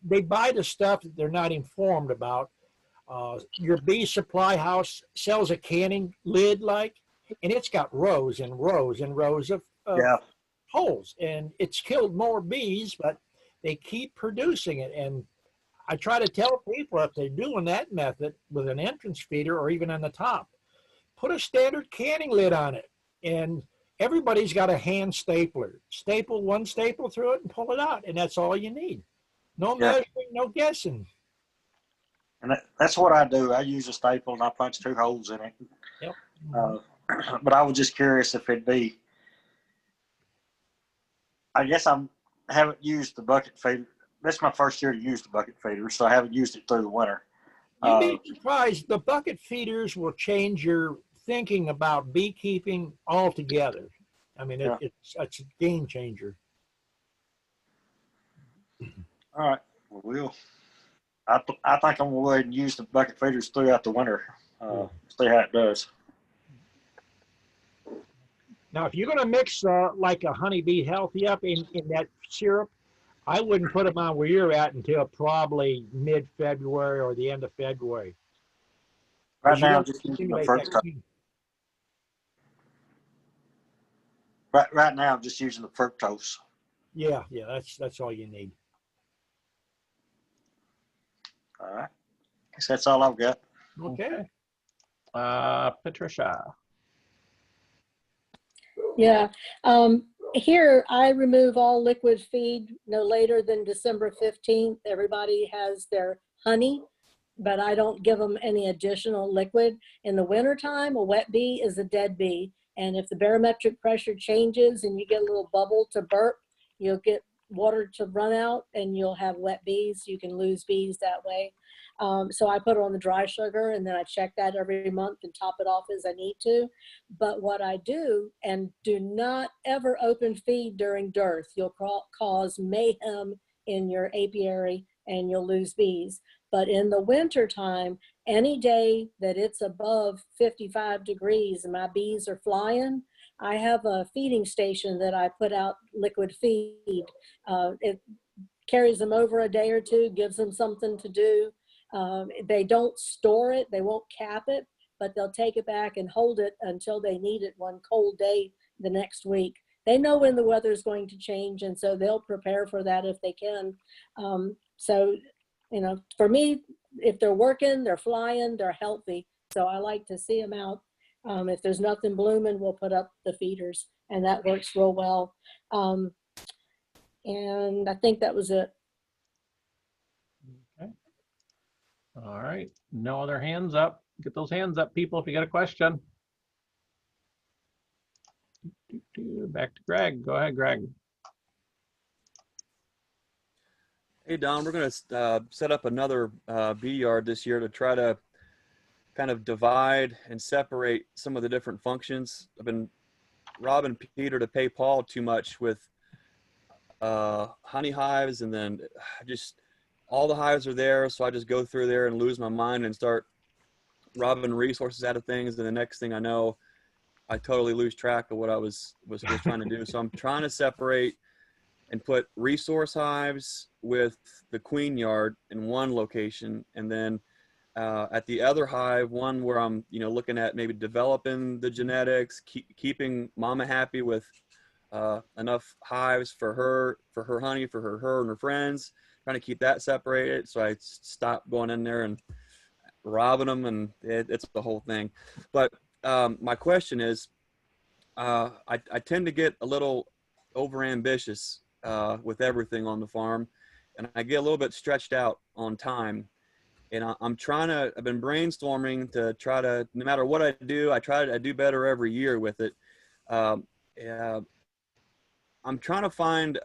they buy the stuff that they're not informed about. Your bee supply house sells a canning lid, and it's got rows and rows and rows of Yeah. holes, and it's killed more bees, but they keep producing it. And I try to tell people, if they're doing that method with an entrance feeder or even on the top, put a standard canning lid on it. And everybody's got a hand stapler. Staple one staple through it and pull it out. And that's all you need. No Yeah. measuring, no guessing. And that's what I do. I use a staple and I punch 2 holes in it. Yep. But I was just curious if it'd be, I guess I haven't used the bucket feeder. This is my first year to use the bucket feeder, so I haven't used it through the winter. You'd be surprised. The bucket feeders will change your thinking about beekeeping altogether. I mean, Yeah. it's a game changer. All right. Well, I think I'm going to go ahead and use the bucket feeders throughout the winter. See how it does. Now, if you're going to mix like a honeybee healthy up in that syrup, I wouldn't put them on where you're at until probably mid-February or the end of February. Right now, I'm just using the fructose. Right now, I'm just using the fructose. Yeah, that's all you need. All right. Guess that's all I've got. Okay. Patricia. Yeah. Here, I remove all liquid feed no later than December 15th. Everybody has their honey, but I don't give them any additional liquid. In the wintertime, a wet bee is a dead bee. And if the barometric pressure changes and you get a little bubble to burp, you'll get water to run out and you'll have wet bees. You can lose bees that way. So I put it on the dry sugar, and then I check that every month and top it off as I need to. But what I do, and do not ever open feed during dearth. You'll cause mayhem in your apiary and you'll lose bees. But in the winter time, any day that it's above 55 degrees and my bees are flying, I have a feeding station that I put out liquid feed. It carries them over a day or two, gives them something to do. They don't store it, they won't cap it, but they'll take it back and hold it until they need it one cold day the next week. They know when the weather is going to change, and so they'll prepare for that if they can. So, you know, for me, if they're working, they're flying, they're healthy. So I like to see them out. If there's nothing blooming, we'll put up the feeders, and that works real well. And I think that was it. Okay. All right. No other hands up. Get those hands up, people, if you got a question. Back to Greg. Go ahead, Greg. Hey, Don, we're going to set up another bee yard this year to try to kind of divide and separate some of the different functions. I've been robbing Peter to pay Paul too much with honey hives, and then just all the hives are there, so I just go through there and lose my mind and start robbing resources out of things, and the next thing I know, I totally lose track of what I was trying to do. So I'm trying to separate and put resource hives with the queen yard in one location, and then at the other hive, one where I'm, you know, looking at maybe developing the genetics, keeping mama happy with enough hives for her honey, for her and her friends, trying to keep that separated. So I stopped going in there and robbing them, and it's the whole thing. But my question is, I tend to get a little overambitious with everything on the farm, and I get a little bit stretched out on time. And I've been brainstorming to try to, no matter what I do, I do better every year with it. I'm trying to find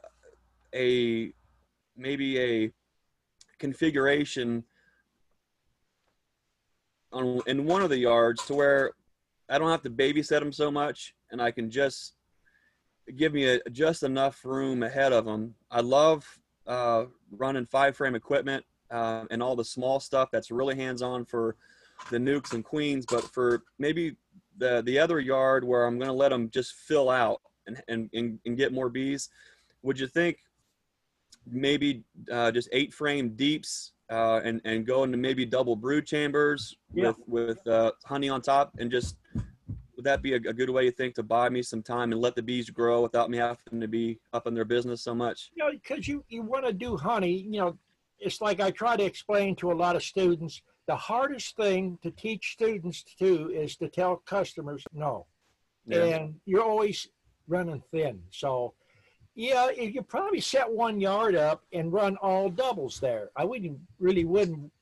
maybe a configuration in one of the yards to where I don't have to babysit them so much, and I can just give me just enough room ahead of them. I love running 5-frame equipment and all the small stuff that's really hands-on for the nukes and queens, but for maybe the other yard where I'm going to let them just fill out and get more bees, would you think maybe just 8-frame deeps and go into maybe double brood chambers with honey on top, and just, would that be a good way, you think, to buy me some time and let the bees grow without me having to be up in their business so much? You know, because you want to do honey, you know, it's like I try to explain to a lot of students, the hardest thing to teach students to do is to tell customers no. Yeah. And you're always running thin. So yeah, if you probably set one yard up and run all doubles there. I wouldn't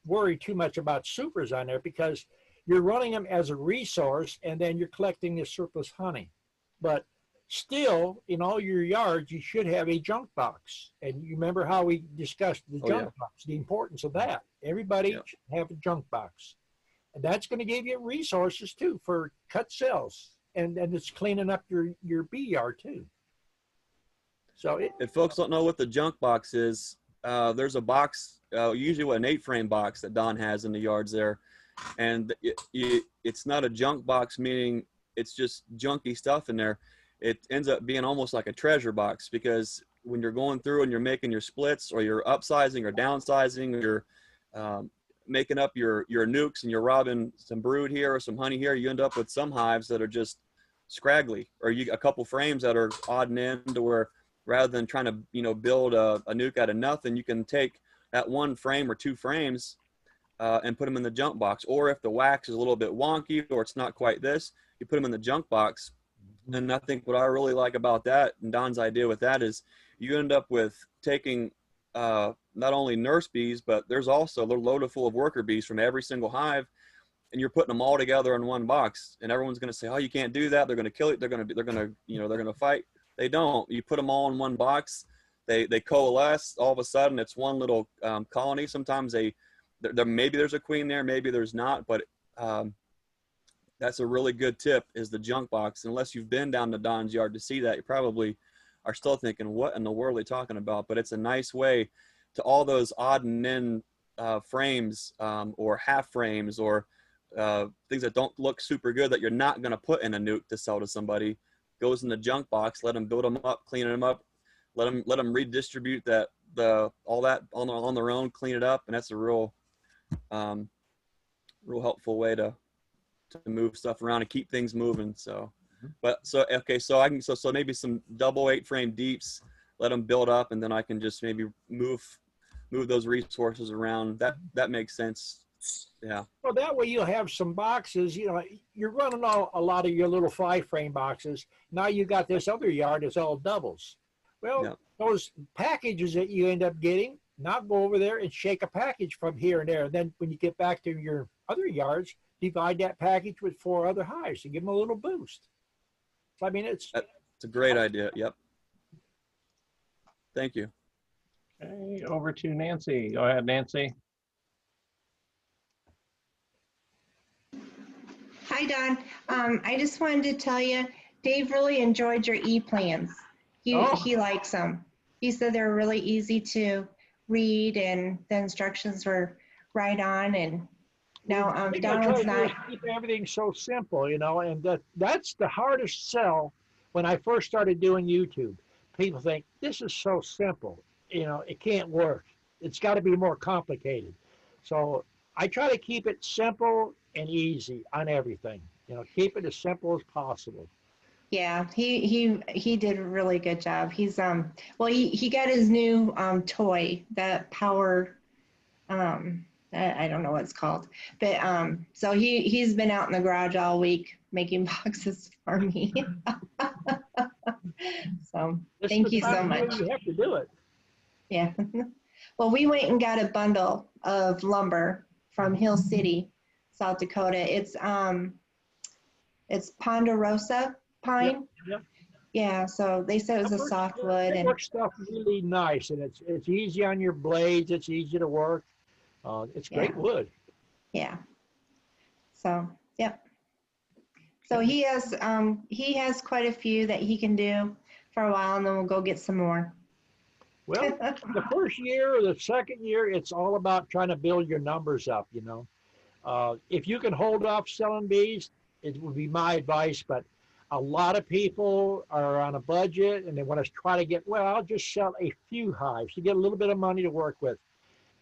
worry too much about supers on there, because you're running them as a resource, and then you're collecting the surplus honey. But still, in all your yards, you should have a junk box. And you remember how we discussed the junk box, the importance of that. Everybody should have a junk box. And that's going to give you resources too for cut cells. And it's cleaning up your bee yard too. So if folks don't know what the junk box is, there's a box, usually an 8-frame box that Don has in the yards there. And it's not a junk box, meaning it's just junky stuff in there. It ends up being almost like a treasure box, because when you're going through and you're making your splits, or you're upsizing or downsizing, or you're making up your nukes and you're robbing some brood here or some honey here, you end up with some hives that are just scraggly, or a couple frames that are odd and end, to where rather than trying to, you know, build a nuke out of nothing, you can take that 1 frame or 2 frames and put them in the junk box. Or if the wax is a little bit wonky, or it's not quite this, you put them in the junk box. And I think what I really like about that, and Don's idea with that, is you end up with taking not only nurse bees, but there's also a load full of worker bees from every single hive. and you're putting them all together in one box, and everyone's going to say, oh, you can't do that. They're going to kill it. They're going to, you know, they're going to fight. They don't. You put them all in one box. They coalesce. All of a sudden, it's one little colony. Sometimes maybe there's a queen there, maybe there's not. But that's a really good tip, is the junk box. Unless you've been down to Don's yard to see that, you probably are still thinking, what in the world are they talking about? But it's a nice way to all those odd and end frames or half frames or things that don't look super good that you're not going to put in a nuke to sell to somebody. Goes in the junk box. Let them build them up, clean them up. Let them redistribute all that on their own, clean it up, and that's a real helpful way to move stuff around and keep things moving. So, so maybe some double 8 frame deeps. Let them build up, and then I can just maybe move those resources around. That makes sense. Yeah. Well, that way you'll have some boxes. You know, you're running a lot of your little 5 frame boxes. Now you got this other yard that's all doubles. Well, yeah. Those packages that you end up getting, now go over there and shake a package from here and there. And then when you get back to your other yards, divide that package with 4 other hives and give them a little boost. So, I mean, it's a great idea. Yep. Thank you. Okay, over to Nancy. Go ahead, Nancy. Hi, Don. I just wanted to tell you, Dave really enjoyed your e-plans. He likes them. He said they're really easy to read, and the instructions were right on. And now Donald's not. Keep everything so simple, you know, and that's the hardest sell when I first started doing YouTube. People think this is so simple, you know, it can't work. It's got to be more complicated. So I try to keep it simple and easy on everything. You know, keep it as simple as possible. Yeah, he did a really good job. He's well, he got his new toy, that power, I don't know what it's called, but so he's been out in the garage all week making boxes for me. So thank you so much. You have to do it. Yeah. Well, we went and got a bundle of lumber from Hill City, South Dakota. It's Ponderosa pine. Yep. Yeah, so they said it was a softwood. It works stuff really nice, and it's easy on your blades. It's easy to work. It's great wood. Yeah. So yep. So he has quite a few that he can do for a while, and then we'll go get some more. Well, the first year or the second year, it's all about trying to build your numbers up. You know, if you can hold off selling bees, it would be my advice, but a lot of people are on a budget and they want to try to get, well, I'll just sell a few hives to get a little bit of money to work with.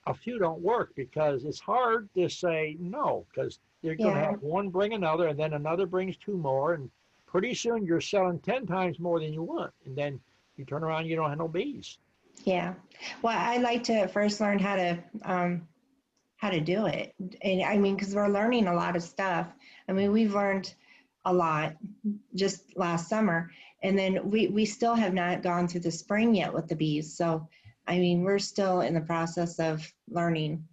A few don't work because it's hard to say no, because you're going to have one bring another, and then another brings 2 more, and pretty soon you're selling 10 times more than you want, and then you turn around and you don't have no bees. Yeah. Well, I like to first learn how to do it. And I mean, because we're learning a lot of stuff. I mean, we've learned a lot just last summer, and then we still have not gone through the spring yet with the bees. So, I mean, we're still in the process of learning.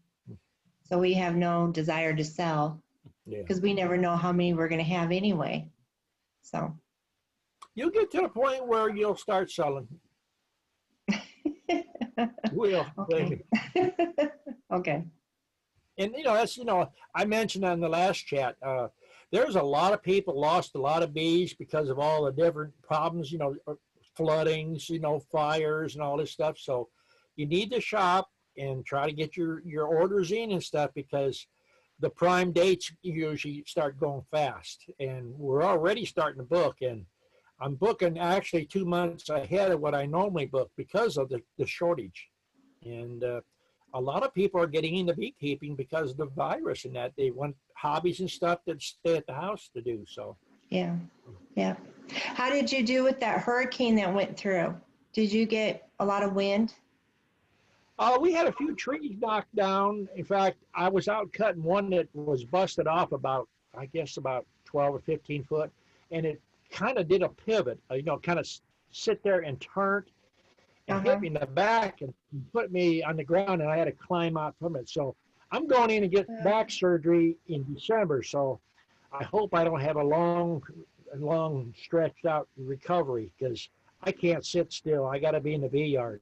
So we have no desire to sell because we never know how many we're going to have anyway. So you'll get to the point where you'll start selling. Will. Okay. Okay. And, you know, that's, you know, I mentioned on the last chat, there's a lot of people lost a lot of bees because of all the different problems, you know, floodings, you know, fires and all this stuff. So you need to shop and try to get your orders in and stuff, because the prime dates usually start going fast. And we're already starting to book, and I'm booking actually 2 months ahead of what I normally book because of the shortage. And a lot of people are getting into beekeeping because of the virus and that. They want hobbies and stuff that stay at the house to do. So yeah. How did you do with that hurricane that went through? Did you get a lot of wind? We had a few trees knocked down. In fact, I was out cutting one that was busted off about 12 or 15 foot, and it kind of did a pivot, you know, kind of sit there and turned and hit me in the back and put me on the ground, and I had to climb out from it. So I'm going in to get back surgery in December, so I hope I don't have a long stretched out recovery because I can't sit still. I got to be in the bee yard.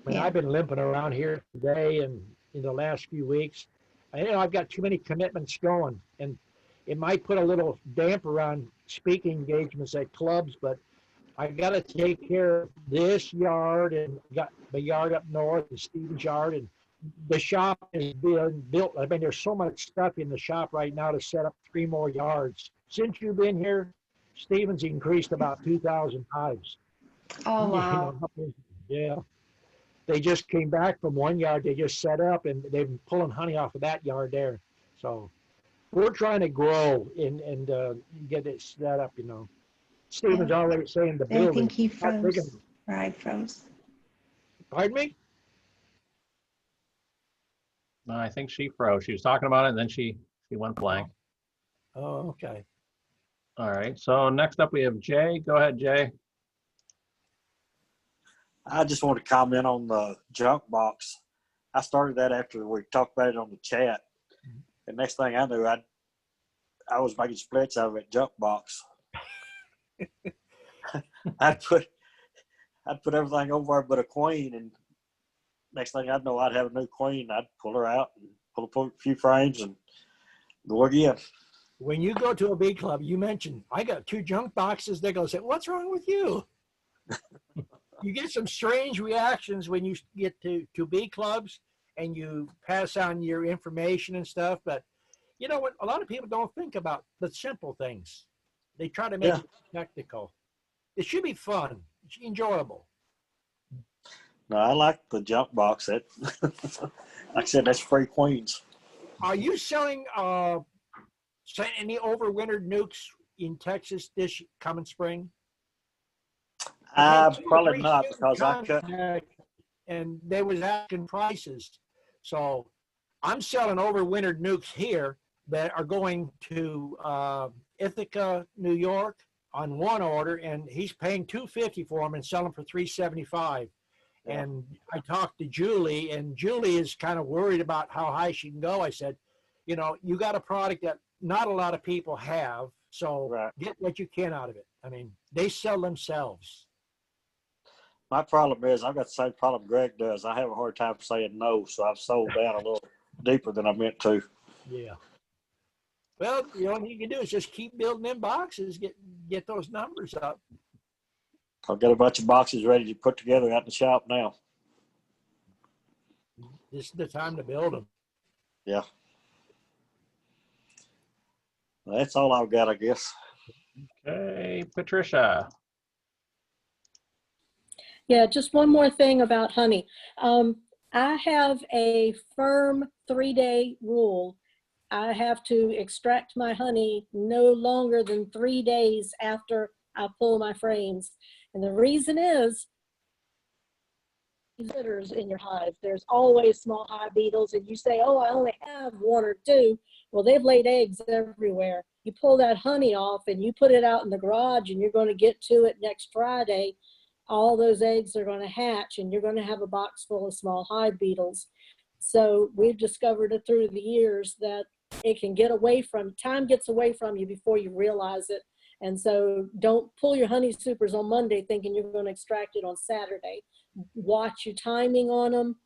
I mean, Yeah. I've been limping around here today and in the last few weeks. I've got too many commitments going, and it might put a little damper on speaking engagements at clubs, but I got to take care of this yard and got the yard up north, the Stevens yard, and the shop is being built. I mean, there's so much stuff in the shop right now to set up 3 more yards. Since you've been here, Stevens increased about 2,000 hives. Oh, You wow. know, yeah. They just came back from one yard they just set up, and they've been pulling honey off of that yard there. So we're trying to grow and get it set up, you know. Stephen's already saying the I building. think he Not big froze, enough. or I froze. Pardon me? No, I think she froze. She was talking about it, and then she went blank. Oh, okay. All right. So next up we have Jay. Go ahead, Jay. I just want to comment on the junk box. I started that after we talked about it on the chat. And next thing I knew, I was making splits out of that junk box. I'd put everything over but a queen, and next thing I'd know, I'd have a new queen. I'd pull her out and pull a few frames and go again. When you go to a bee club, you mentioned, I got 2 junk boxes. They're going to say, what's wrong with you? You get some strange reactions when you get to bee clubs and you pass on your information and stuff. But you know what? A lot of people don't think about the simple things. They try to make it technical. It should be fun. It's enjoyable. No, I like the junk box. That, like I said, that's free queens. Are you selling any overwintered nukes in Texas this coming spring? Probably not, because I cut. And they was asking prices. So I'm selling overwintered nukes here that are going to Ithaca, New York on one order, and he's paying $250 for them and selling for $375. Yeah. And I talked to Julie, and Julie is kind of worried about how high she can go. I said, you know, you got a product that not a lot of people have, so get what you can out of it. I mean, they sell themselves. My problem is I've got the same problem Greg does. I have a hard time saying no, so I've sold down a little deeper than I meant to. Yeah. Well, the only thing you can do is just keep building them boxes, get those numbers up. I've got a bunch of boxes ready to put together out in the shop now. This is the time to build them. Yeah. Well, that's all I've got, I guess. Okay, Patricia. Yeah, just one more thing about honey. I have a firm 3-day rule. I have to extract my honey no longer than 3 days after I pull my frames. And the reason is, visitors in your hive, there's always small hive beetles, and you say, oh, I only have 1 or 2. Well, they've laid eggs everywhere. You pull that honey off and you put it out in the garage, and you're going to get to it next Friday. All those eggs are going to hatch, and you're going to have a box full of small hive beetles. So we've discovered it through the years that it can get away from, time gets away from you before you realize it. And so don't pull your honey supers on Monday thinking you're going to extract it on Saturday. Watch your timing on them.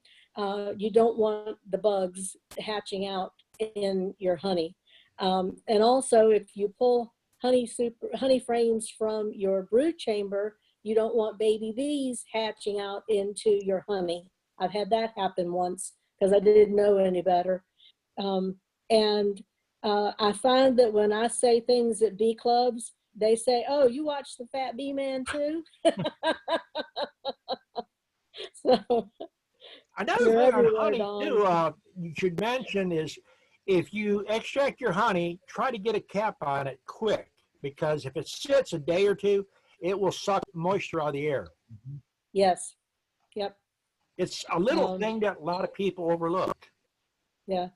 You don't want the bugs hatching out in your honey. And also, if you pull honey frames from your brood chamber, you don't want baby bees hatching out into your honey. I've had that happen once because I didn't know any better. I find that when I say things at bee clubs, they say, oh, you watch the Fat Bee Man too? So another thing on honey too, you should mention is if you extract your honey, try to get a cap on it quick, because if it sits a day or 2, it will suck moisture out of the air. Yes. Yep. It's a little thing that a lot of people overlook. Yeah.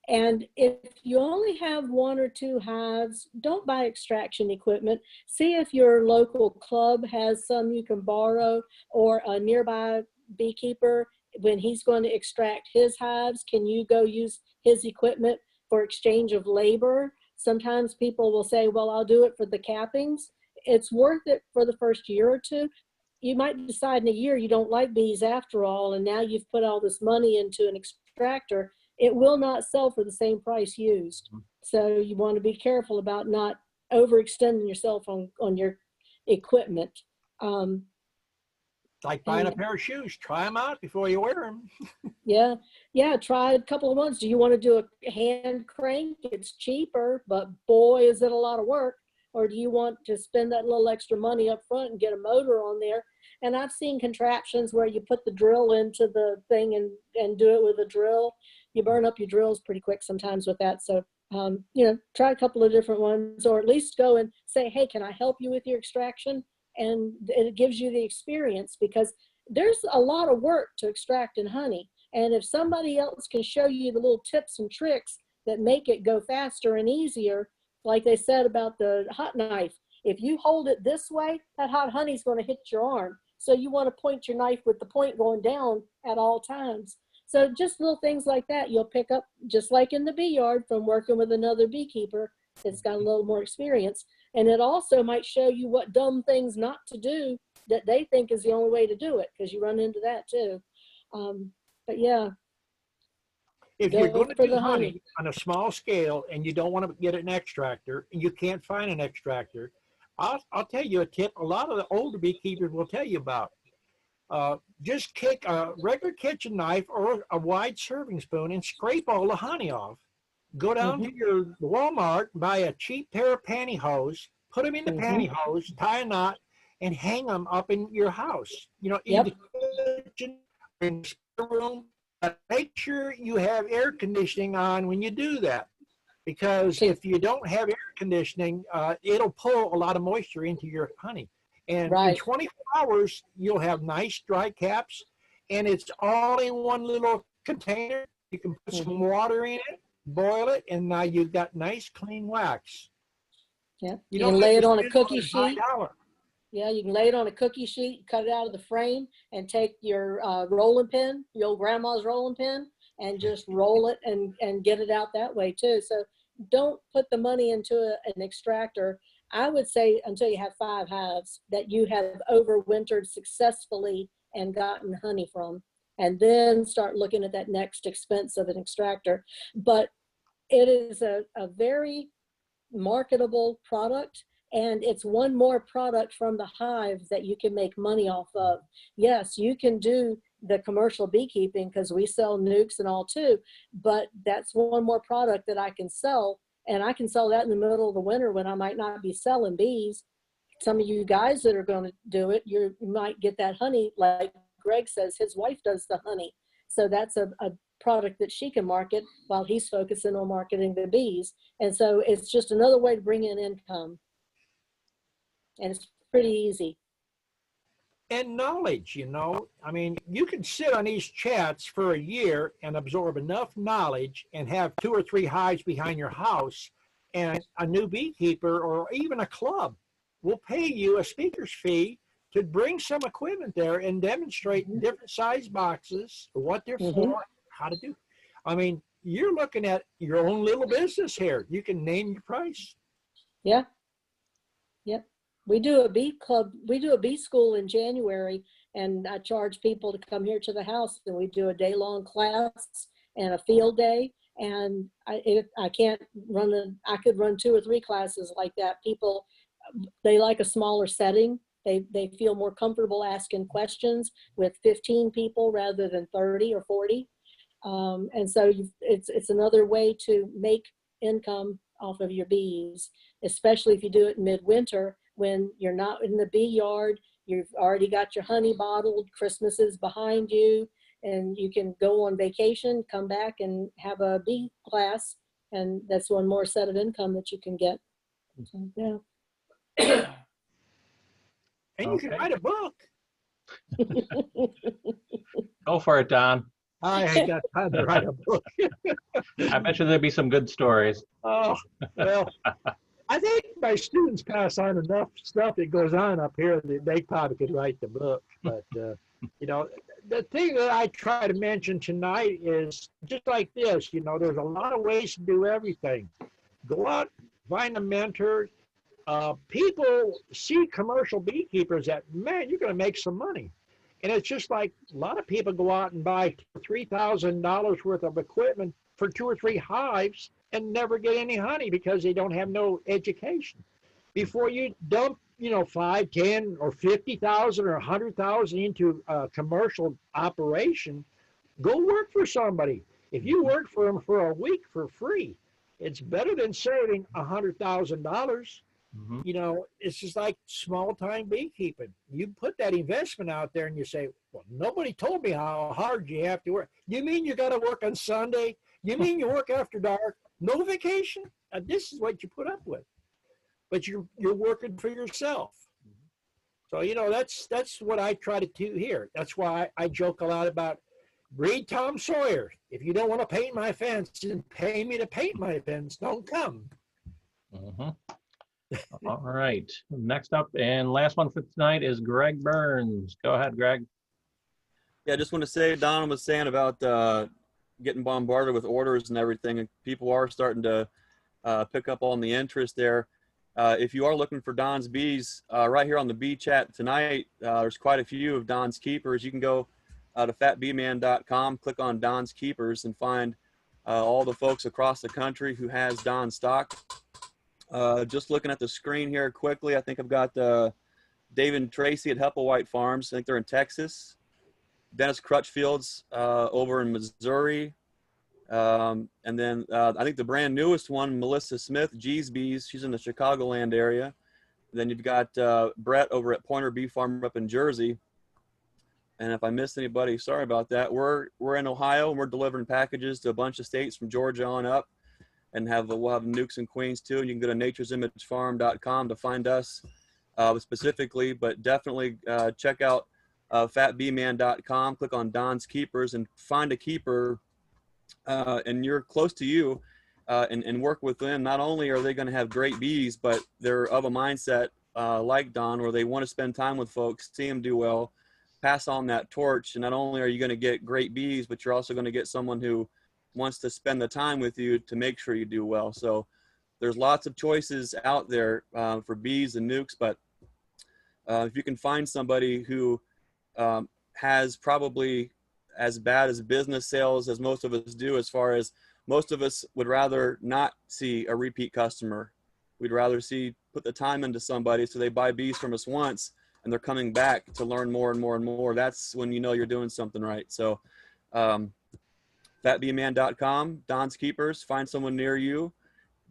And if you only have 1 or 2 hives, don't buy extraction equipment. See if your local club has some you can borrow, or a nearby beekeeper when he's going to extract his hives, can you go use his equipment for exchange of labor? Sometimes people will say, well, I'll do it for the cappings. It's worth it for the first year or two. You might decide in a year you don't like bees after all, and now you've put all this money into an extractor. It will not sell for the same price used. So you want to be careful about not overextending yourself on your equipment. Like buying a pair of shoes. Try them out before you wear them. Yeah, try a couple of months. Do you want to do a hand crank? It's cheaper, but boy, is it a lot of work. Or do you want to spend that little extra money up front and get a motor on there? And I've seen contraptions where you put the drill into the thing and do it with a drill. You burn up your drills pretty quick sometimes with that. So, you know, try a couple of different ones, or at least go and say, hey, can I help you with your extraction? And it gives you the experience, because there's a lot of work to extracting honey. And if somebody else can show you the little tips and tricks that make it go faster and easier, like they said about the hot knife, if you hold it this way, that hot honey is going to hit your arm. So you want to point your knife with the point going down at all times. So just little things like that you'll pick up, just like in the bee yard from working with another beekeeper that's got a little more experience. And it also might show you what dumb things not to do that they think is the only way to do it, because you run into that too. But yeah. If you're going to do honey on a small scale and you don't want to get an extractor and you can't find an extractor, I'll tell you a tip a lot of the older beekeepers will tell you about. Just take a regular kitchen knife or a wide serving spoon and scrape all the honey off. Go down to your Walmart, buy a cheap pair of pantyhose, put them in the pantyhose, tie a knot, and hang them up in your house. You know, in the kitchen, in the room. But make sure you have air conditioning on when you do that, because if you don't have air conditioning, it'll pull a lot of moisture into your honey. And in 24 hours, you'll have nice dry caps, and it's all in one little container. You can put some water in it, boil it, and now you've got nice clean wax. Yeah, you can lay it on a cookie sheet. $5. Yeah, you can lay it on a cookie sheet, cut it out of the frame, and take your rolling pin, your old grandma's rolling pin, and just roll it and get it out that way too. So don't put the money into an extractor. I would say until you have 5 hives that you have overwintered successfully and gotten honey from, and then start looking at that next expense of an extractor. But it is a very marketable product. And it's one more product from the hive that you can make money off of. Yes, you can do the commercial beekeeping because we sell nukes and all too, but that's one more product that I can sell. And I can sell that in the middle of the winter when I might not be selling bees. Some of you guys that are going to do it, you might get that honey, like Greg says, his wife does the honey. So that's a product that she can market while he's focusing on marketing the bees. And so it's just another way to bring in income. And it's pretty easy. And knowledge, you know, I mean, you can sit on these chats for a year and absorb enough knowledge and have 2 or 3 hives behind your house, and a new beekeeper or even a club will pay you a speaker's fee to bring some equipment there and demonstrate in different size boxes, what they're for, how to do. I mean, you're looking at your own little business here. You can name your price. Yeah. Yep. We do a bee club, we do a bee school in January, and I charge people to come here to the house, and we do a day-long class and a field day. And I can't run I could run 2 or 3 classes like that. People, they like a smaller setting. They feel more comfortable asking questions with 15 people rather than 30 or 40. And so it's another way to make income off of your bees, especially if you do it in midwinter when you're not in the bee yard. You've already got your honey bottled, Christmas is behind you, and you can go on vacation, come back and have a bee class, and that's one more set of income that you can get. So, yeah. And you can write a book. Go for it, Don. I ain't got time to write a book. I bet you there'd be some good stories. Oh, well, I think my students pass on enough stuff that goes on up here that they probably could write the book. But, you know, the thing that I try to mention tonight is just like this, you know, there's a lot of ways to do everything. Go out, find a mentor. People see commercial beekeepers that, man, you're going to make some money. And it's just like a lot of people go out and buy $3,000 worth of equipment for 2 or 3 hives and never get any honey because they don't have no education. Before you dump, you know, 5, 10, or 50,000 or 100,000 into a commercial operation, go work for somebody. If you work for them for a week for free, it's better than saving $100,000. You know, it's just like small time beekeeping. You put that investment out there and you say, well, nobody told me how hard you have to work. You mean you got to work on Sunday? You mean you work after dark? No vacation? This is what you put up with. But you're working for yourself. So, you know, that's what I try to do here. That's why I joke a lot about read Tom Sawyer. If you don't want to paint my fence and pay me to paint my fence, don't come. All right. Next up and last one for tonight is Greg Burns. Go ahead, Greg. Yeah, I just want to say, Don was saying about getting bombarded with orders and everything, and people are starting to pick up on the interest there. If you are looking for Don's bees, right here on the bee chat tonight, there's quite a few of Don's keepers. You can go to fatbeeman.com, click on Don's keepers, and find all the folks across the country who has Don stock. Just looking at the screen here quickly, I think I've got David and Tracy at Hepplewhite Farms. I think they're in Texas. Dennis Crutchfield's over in Missouri. And then I think the brand newest one, Melissa Smith, G's Bees, she's in the Chicagoland area. Then you've got Brett over at Pointer Bee Farm up in Jersey. And if I missed anybody, sorry about that. We're in Ohio, and we're delivering packages to a bunch of states from Georgia on up. And we'll have nukes and queens too. And you can go to naturesimagefarm.com to find us specifically, but definitely check out fatbeeman.com, click on Don's Keepers, and find a keeper and you're close to you and work with them. Not only are they going to have great bees, but they're of a mindset like Don, where they want to spend time with folks, see them do well, pass on that torch. And not only are you going to get great bees, but you're also going to get someone who wants to spend the time with you to make sure you do well. So there's lots of choices out there for bees and nukes, but if you can find somebody who has probably as bad as business sales as most of us do, as far as most of us would rather not see a repeat customer. We'd rather put the time into somebody so they buy bees from us once and they're coming back to learn more and more and more. That's when you know you're doing something right. So fatbeeman.com, Don's Keepers, find someone near you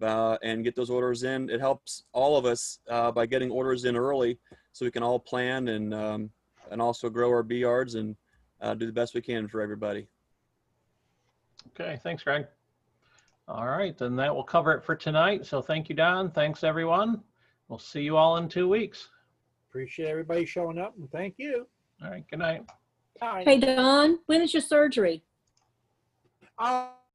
and get those orders in. It helps all of us by getting orders in early so we can all plan and also grow our bee yards and do the best we can for everybody. Okay, thanks, Greg. All right, then that will cover it for tonight. So thank you, Don. Thanks, everyone. We'll see you all in 2 weeks. Appreciate everybody showing up, and thank you. All right, good night. Bye. Hey, Don, when is your surgery?